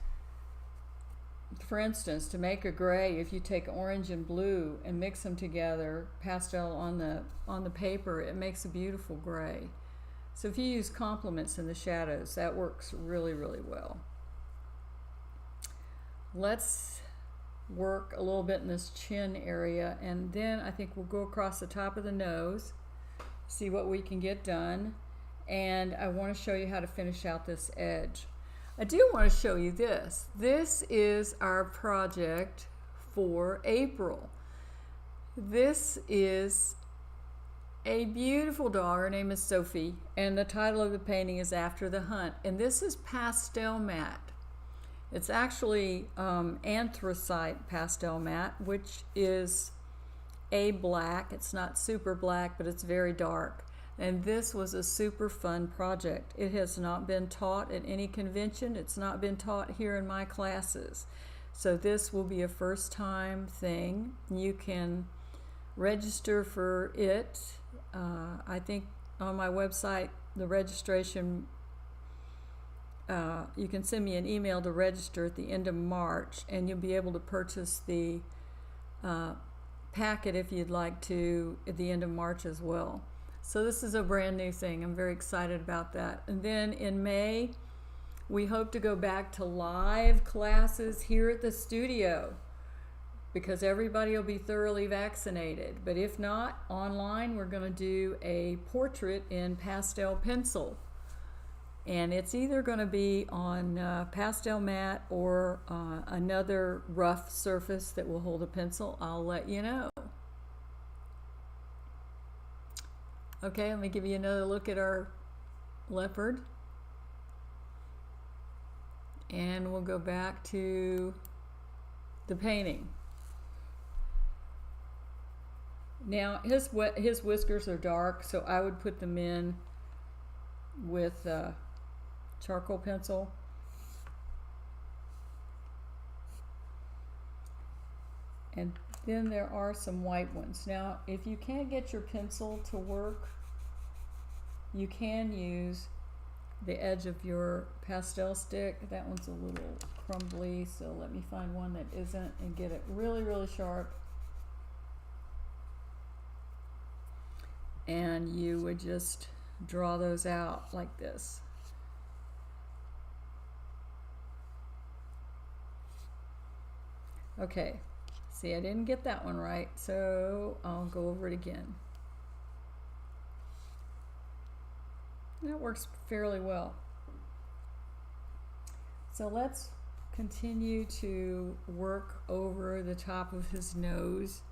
for instance, to make a gray, if you take orange and blue and mix them together, pastel on the paper, it makes a beautiful gray. So if you use complements in the shadows, that works really, really well. Let's work a little bit in this chin area, and then I think we'll go across the top of the nose, see what we can get done, and I want to show you how to finish out this edge. I do want to show you this. This is our project for April. This is a beautiful dog. Her name is Sophie, and the title of the painting is After the Hunt, and this is pastel matte. It's actually anthracite pastel matte, which is a black. It's not super black, but it's very dark. And this was a super fun project. It has not been taught at any convention. It's not been taught here in my classes. So this will be a first time thing. You can register for it. I think on my website, the registration, you can send me an email to register at the end of March, and you'll be able to purchase the packet if you'd like to at the end of March as well. So this is a brand new thing. I'm very excited about that. And then in May, we hope to go back to live classes here at the studio because everybody will be thoroughly vaccinated. But if not, online, we're going to do a portrait in pastel pencil. And it's either going to be on pastel matte or another rough surface that will hold a pencil. I'll let you know. Okay, let me give you another look at our leopard. And we'll go back to the painting. Now, his whiskers are dark, so I would put them in with charcoal pencil. And then there are some white ones. Now, if you can't get your pencil to work, you can use the edge of your pastel stick. That one's a little crumbly, so let me find one that isn't and get it really, really sharp. And you would just draw those out like this. Okay, see, I didn't get that one right, so I'll go over it again. That works fairly well. So let's continue to work over the top of his nose,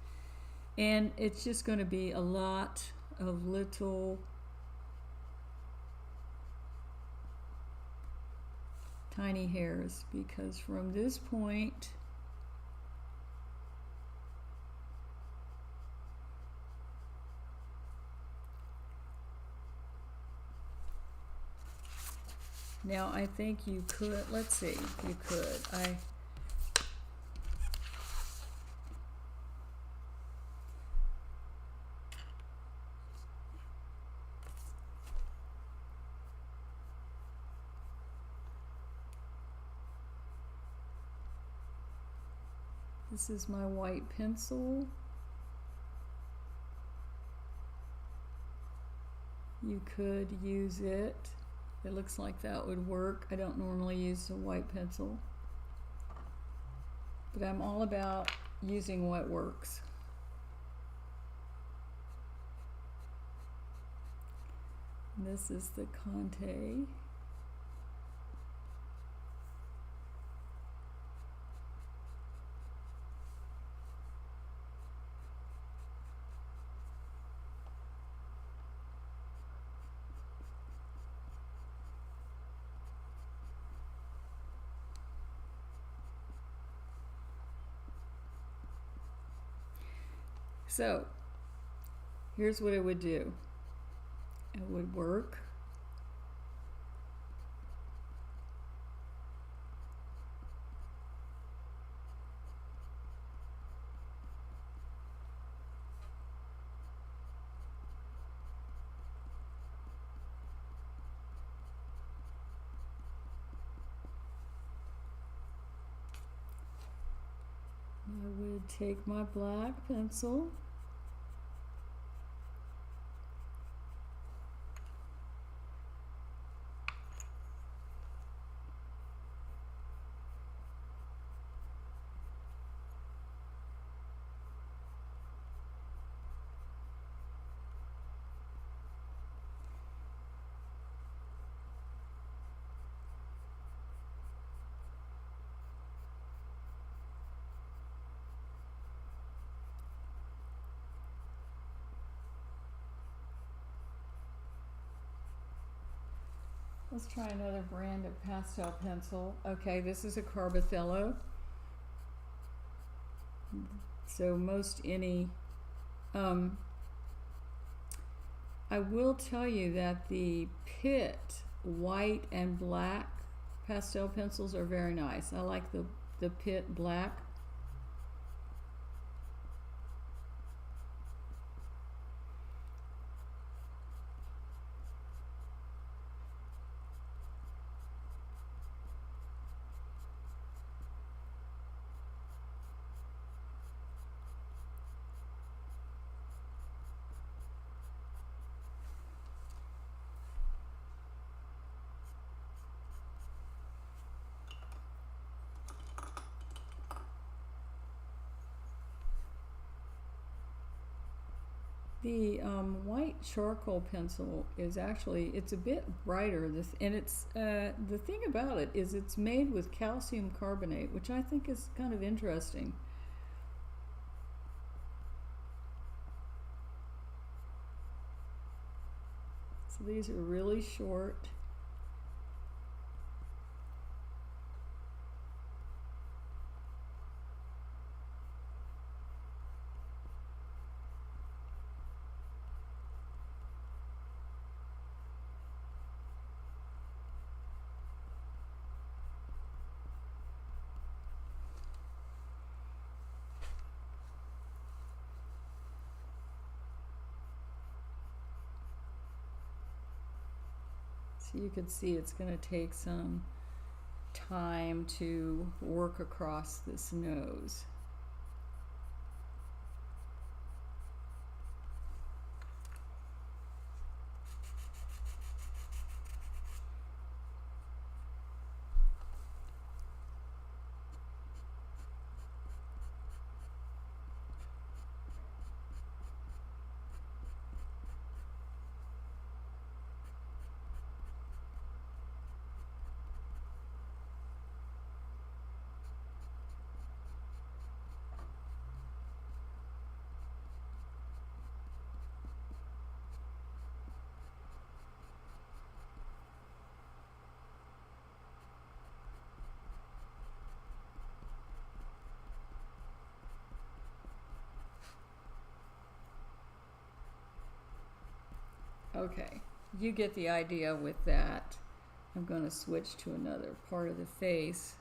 and it's just going to be a lot of little tiny hairs, because from this point now I think you could, let's see, you could, this is my white pencil. You could use it. It looks like that would work. I don't normally use a white pencil, but I'm all about using what works. This is the Conte. So here's what it would do. It would work. I would take my black pencil Let's try another brand of pastel pencil. Okay, this is a Carbothello. So most any, I will tell you that the Pitt white and black pastel pencils are very nice. I like the Pitt black. The white charcoal pencil is actually, it's a bit brighter, and it's the thing about it is it's made with calcium carbonate, which I think is kind of interesting. So these are really short. So you can see it's going to take some time to work across this nose. Okay, you get the idea with that. I'm going to switch to another part of the face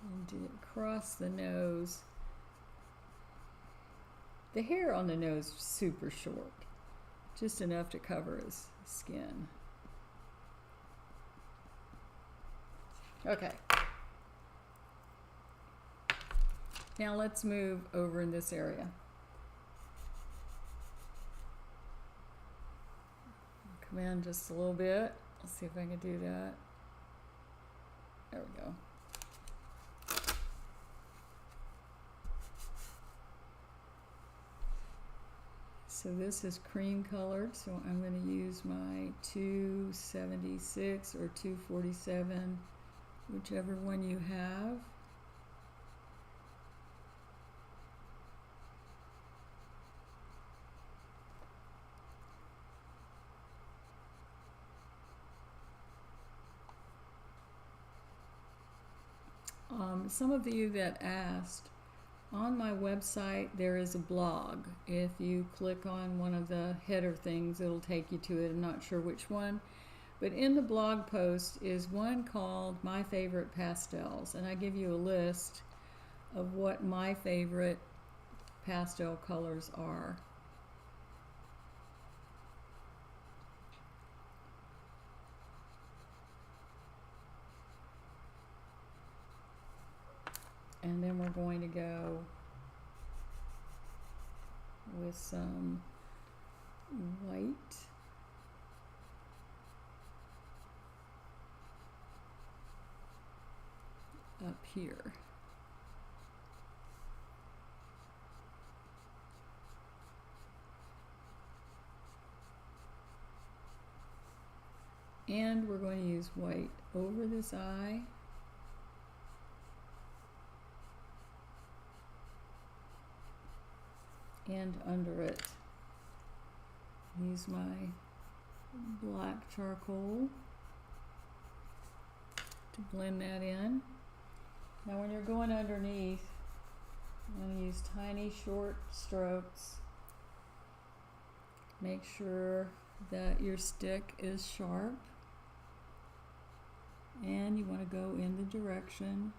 and do it across the nose. The hair on the nose is super short, just enough to cover his skin. Okay. Now let's move over in this area. Come in just a little bit. Let's see if I can do that. There we go. So this is cream colored, so I'm going to use my 276 or 247, whichever one you have. Some of you that asked, on my website there is a blog. If you click on one of the header things, it'll take you to it. I'm not sure which one. But in the blog post is one called My Favorite Pastels, and I give you a list of what my favorite pastel colors are. And then we're going to go with some white. Up here. And we're going to use white over this eye. And under it. Use my black charcoal to blend that in. Now when you're going underneath, I'm going to use tiny short strokes. Make sure that your stick is sharp. And you want to go in the direction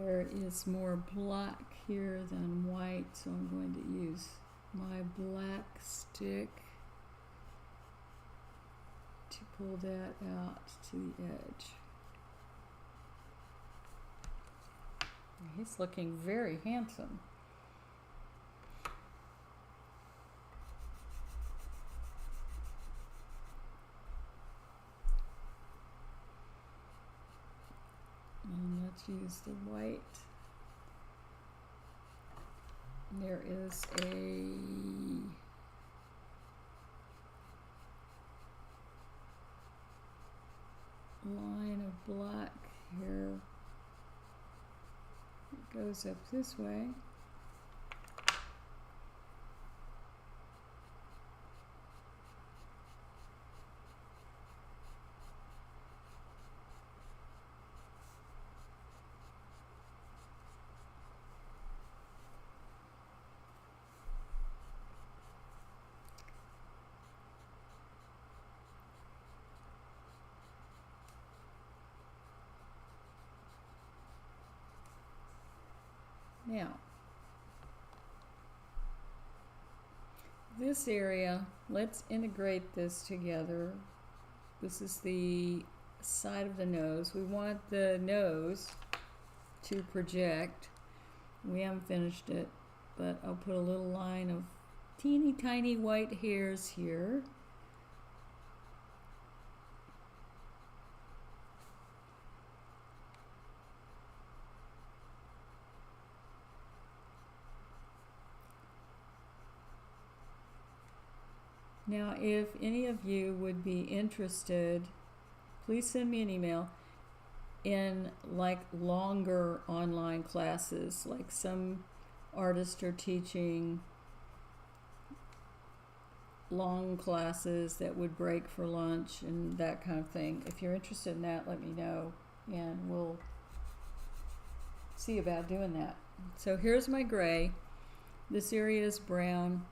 there is more black here than white, so I'm going to use my black stick to pull that out to the edge. He's looking very handsome. And let's use the white. There is a line of black here. It goes up this way. Now, this area, let's integrate this together. This is the side of the nose. We want the nose to project. We haven't finished it, but I'll put a little line of teeny tiny white hairs here. Now, if any of you would be interested, please send me an email in like longer online classes. Like some artists are teaching long classes that would break for lunch and that kind of thing. If you're interested in that, let me know and we'll see about doing that. So here's my gray. This area is brown.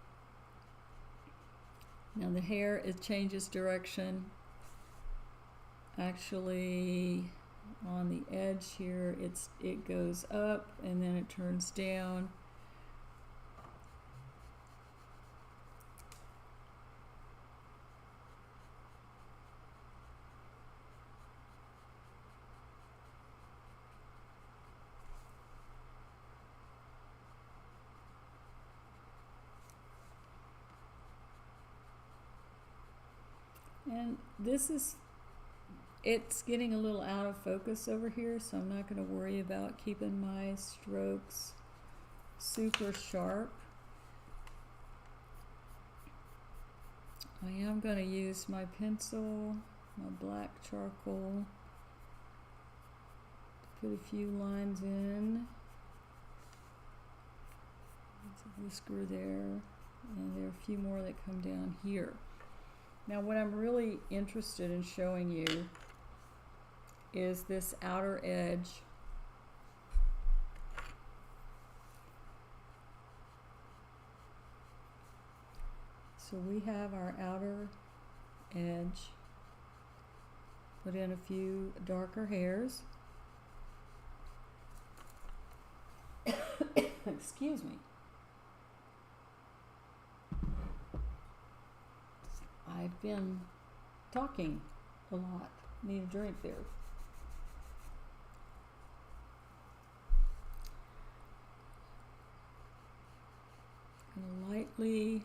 Now the hair, it changes direction. Actually, on the edge here, it goes up and then it turns down. And it's getting a little out of focus over here, so I'm not going to worry about keeping my strokes super sharp. I am going to use my pencil, my black charcoal, to put a few lines in. There's a whisker there, and there are a few more that come down here. Now what I'm really interested in showing you is this outer edge So we have our outer edge. Put in a few darker hairs. Excuse me. I've been talking a lot. Need a drink there. Gonna lightly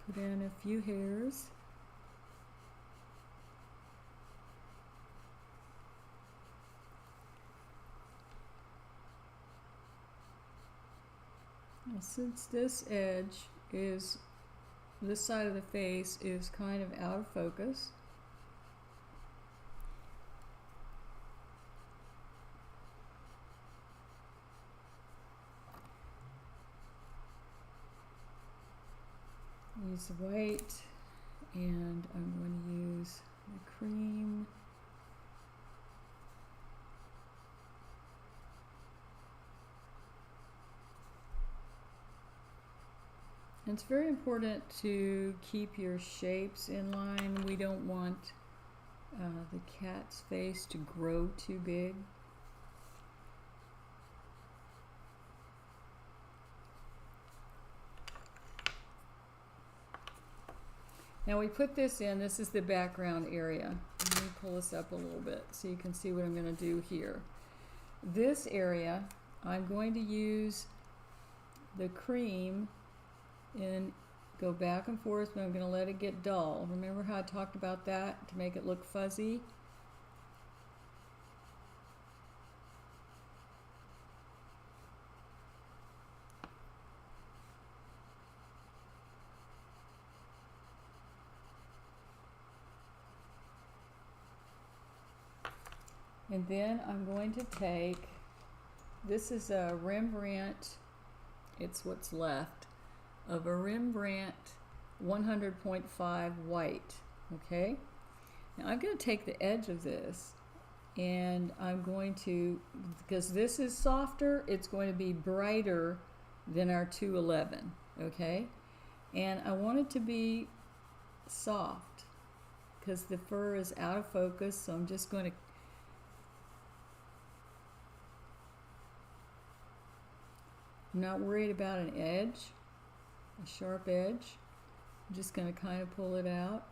put in a few hairs. Now, since this edge is, this side of the face is kind of out of focus, use the white, and I'm going to use the cream. And it's very important to keep your shapes in line. We don't want the cat's face to grow too big. Now we put this in, this is the background area. Let me pull this up a little bit so you can see what I'm going to do here. This area, I'm going to use the cream and go back and forth, but I'm going to let it get dull. Remember how I talked about that to make it look fuzzy? And then I'm going to take, this is a Rembrandt, it's what's left of a Rembrandt 100.5 white, okay? Now I'm going to take the edge of this and I'm going to, because this is softer, it's going to be brighter than our 211, okay? And I want it to be soft because the fur is out of focus, so I'm just going to I'm not worried about an edge, a sharp edge. I'm just going to kind of pull it out.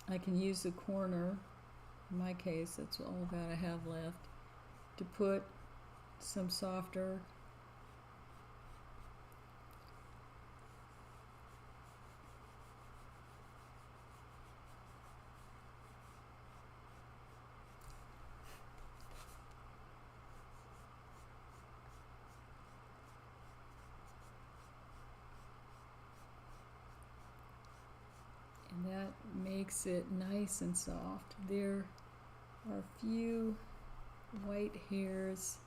I can use the corner, in my case, that's all that I have left, to put some softer that makes it nice and soft. There are a few white hairs.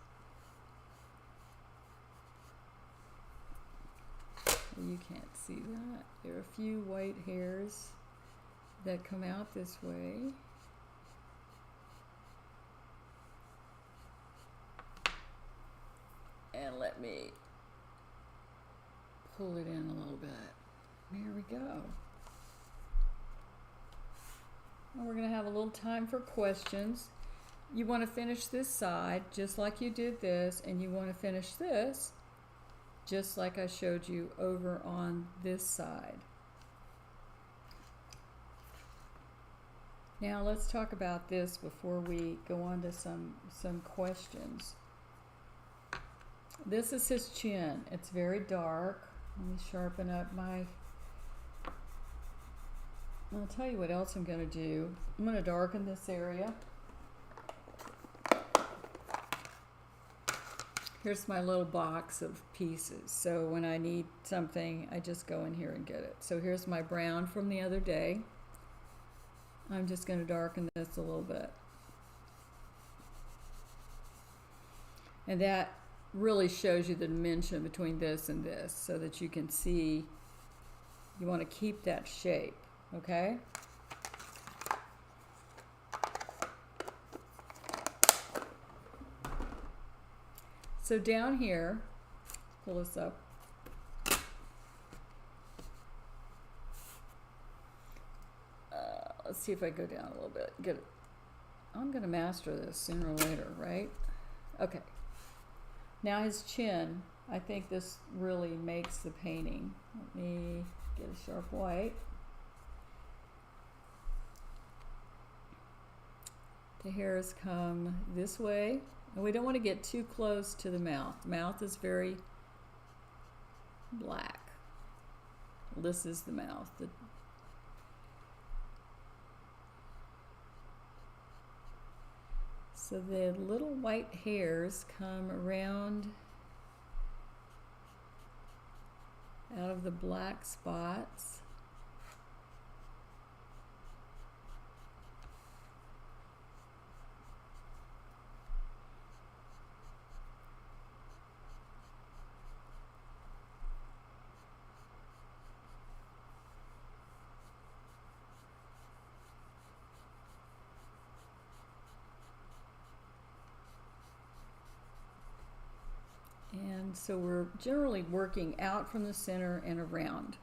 You can't see that. There are a few white hairs that come out this way. And let me pull it in a little bit. There we go. And we're going to have a little time for questions. You want to finish this side just like you did this, and you want to finish this just like I showed you over on this side. Now let's talk about this before we go on to some questions. This is his chin. It's very dark. Let me sharpen up my... I'll tell you what else I'm going to do. I'm going to darken this area. Here's my little box of pieces. So when I need something, I just go in here and get it. So here's my brown from the other day. I'm just going to darken this a little bit. And that really shows you the dimension between this and this so that you can see you want to keep that shape. Okay? So down here, pull this up. Let's see if I go down a little bit. Get it. I'm going to master this sooner or later, right? Okay. Now his chin, I think this really makes the painting. Let me get a sharp white. The hairs come this way, and we don't want to get too close to the mouth. The mouth is very black. This is the mouth. So the little white hairs come around out of the black spots. And so we're generally working out from the center and around.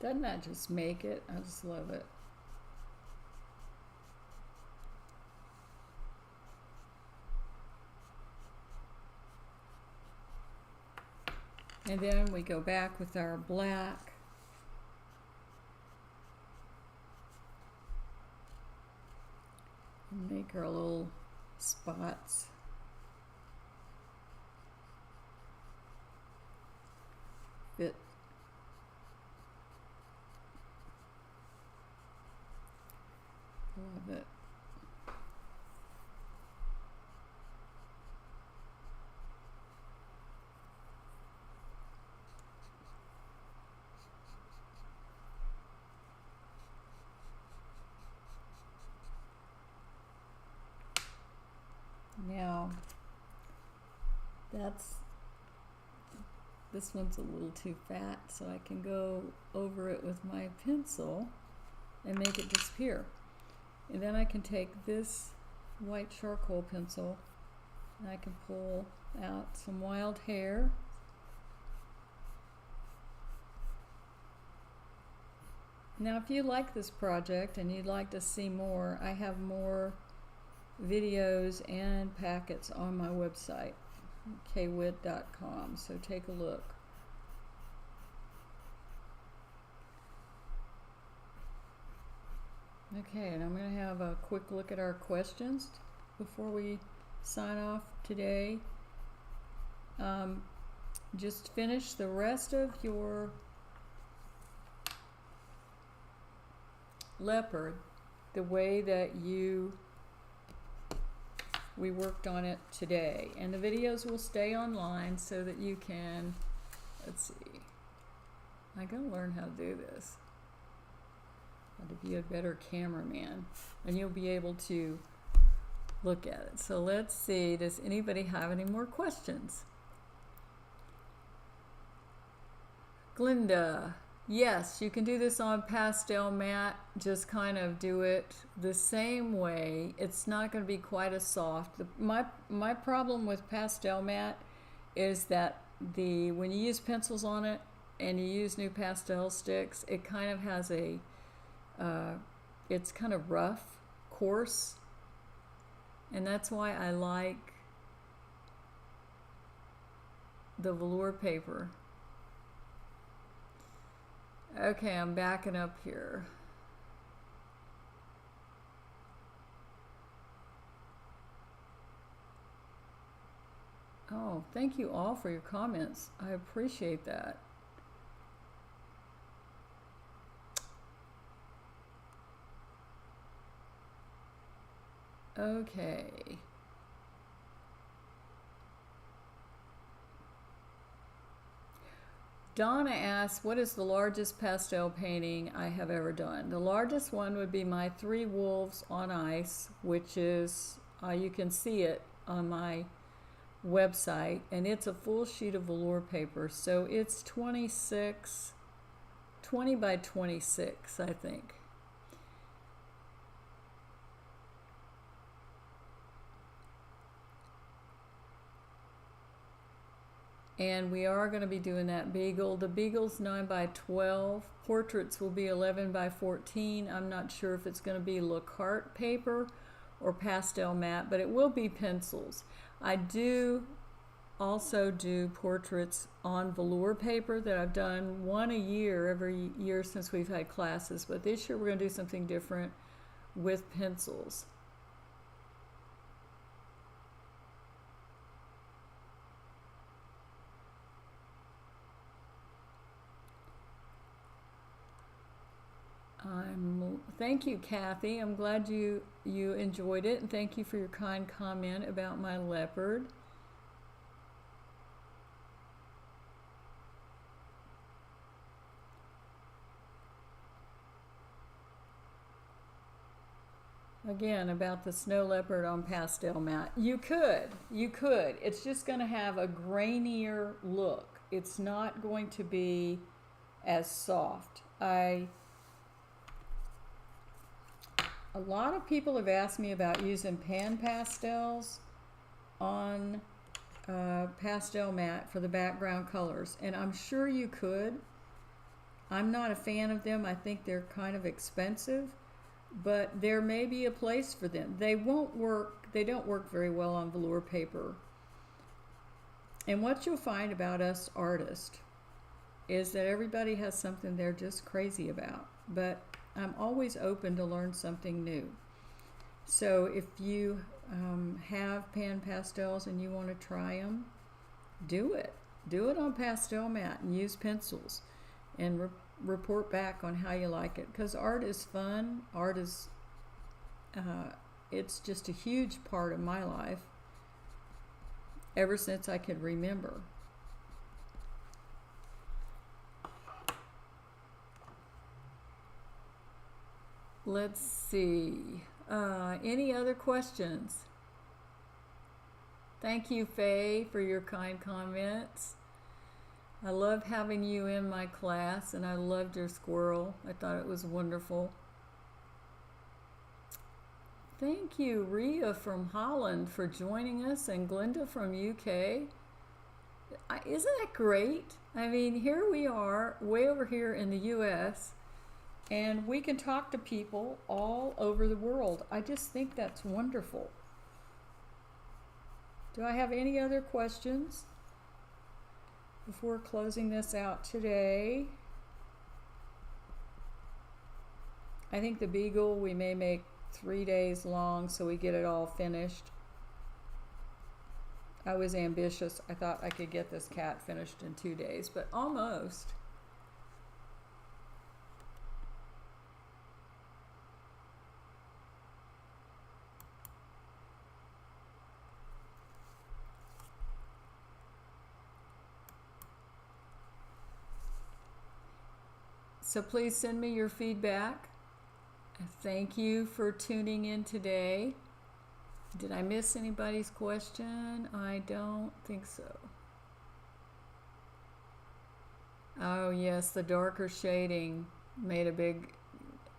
Doesn't that just make it? I just love it. And then we go back with our black. And make our little spots. Fit. Love it. Now, this one's a little too fat, so I can go over it with my pencil and make it disappear. And then I can take this white charcoal pencil and I can pull out some wild hair. Now, if you like this project and you'd like to see more, I have more videos and packets on my website, kwit.com, so take a look. Okay, and I'm going to have a quick look at our questions before we sign off today. Just finish the rest of your leopard the way that we worked on it today, and the videos will stay online so that you can, let's see, I gotta learn how to do this, how to be a better cameraman, and you'll be able to look at it. So let's see, does anybody have any more questions? Glinda, yes, you can do this on pastel mat. Just kind of do it the same way. It's not going to be quite as soft. My problem with pastel mat is that when you use pencils on it and you use new pastel sticks, it kind of has it's kind of rough, coarse, and that's why I like the velour paper. Okay, I'm backing up here. Oh, thank you all for your comments. I appreciate that. Okay. Donna asks, what is the largest pastel painting I have ever done? The largest one would be my Three Wolves on Ice, which is, you can see it on my website, and it's a full sheet of velour paper, so it's 20 by 26, I think. And we are going to be doing that beagle. The beagle's 9 by 12. Portraits will be 11 by 14. I'm not sure if it's going to be Leopard paper or pastel matte, but it will be pencils. I do also do portraits on velour paper that I've done one a year every year since we've had classes, but this year we're going to do something different with pencils. Thank you, Kathy. I'm glad you enjoyed it, and thank you for your kind comment about my leopard. Again, about the snow leopard on pastel matte. You could. It's just going to have a grainier look. It's not going to be as soft. A lot of people have asked me about using pan pastels on pastel matte for the background colors, and I'm sure you could. I'm not a fan of them. I think they're kind of expensive, but there may be a place for them. They don't work very well on velour paper. And what you'll find about us artists is that everybody has something they're just crazy about, but I'm always open to learn something new. So if you have pan pastels and you want to try them, do it. Do it on pastel matte and use pencils, and report back on how you like it. Because art is fun. Art is, it's just a huge part of my life ever since I could remember. Let's see. Any other questions? Thank you, Faye, for your kind comments. I loved having you in my class, and I loved your squirrel. I thought it was wonderful. Thank you, Rhea from Holland, for joining us, and Glenda from UK. Isn't that great? I mean, here we are, way over here in the US, and we can talk to people all over the world. I just think that's wonderful. Do I have any other questions before closing this out today? I think the beagle we may make 3 days long so we get it all finished. I was ambitious. I thought I could get this cat finished in 2 days, but almost. So please send me your feedback. Thank you for tuning in today. Did I miss anybody's question? I don't think so. Oh yes, the darker shading made a big,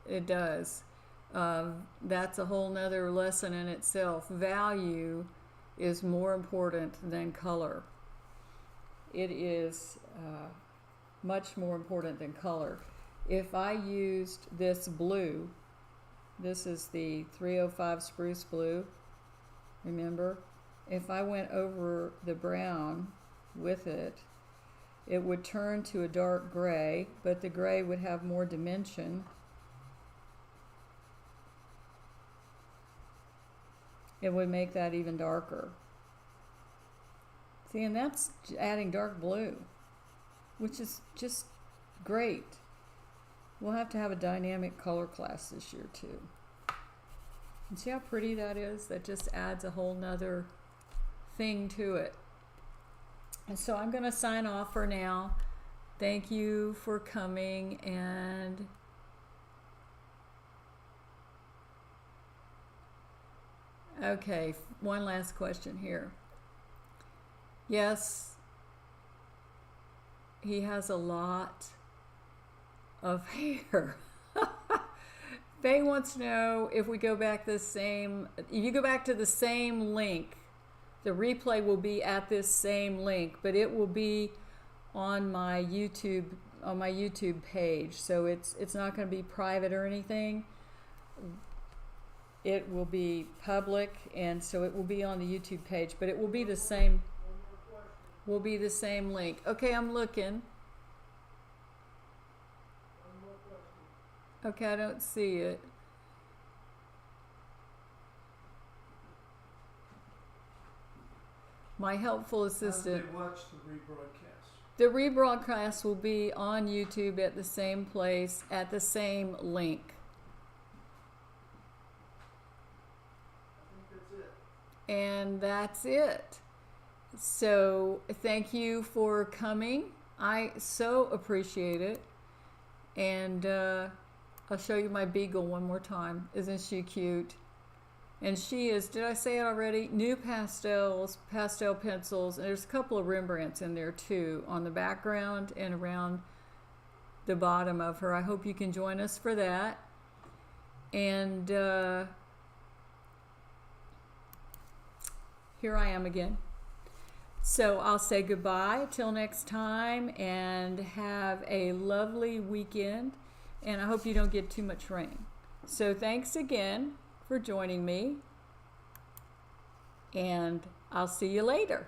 it does. That's a whole nother lesson in itself. Value is more important than color. It is much more important than color. If I used this blue, this is the 305 spruce blue, remember? If I went over the brown with it, it would turn to a dark gray, but the gray would have more dimension. It would make that even darker. See, and that's adding dark blue, which is just great. We'll have to have a dynamic color class this year too. And see how pretty that is? That just adds a whole nother thing to it. And so I'm going to sign off for now. Thank you for coming, and okay, one last question here. Yes, he has a lot of hair. Faye wants to know if we go back if you go back to the same link, the replay will be at this same link, but it will be on my YouTube page. So it's not going to be private or anything. It will be public, and so it will be on the YouTube page, but it will be the same. Will be the same link. Okay, I'm looking. Okay, I don't see it. My helpful assistant. How do they watch the rebroadcast? The rebroadcast will be on YouTube at the same place, at the same link. I think that's it. And that's it. So thank you for coming. I so appreciate it. And I'll show you my beagle one more time. Isn't she cute? And she is, did I say it already? New pastels, pastel pencils, and there's a couple of Rembrandts in there too, on the background and around the bottom of her. I hope you can join us for that. And here I am again. So I'll say goodbye till next time, and have a lovely weekend, and I hope you don't get too much rain. So thanks again for joining me, and I'll see you later.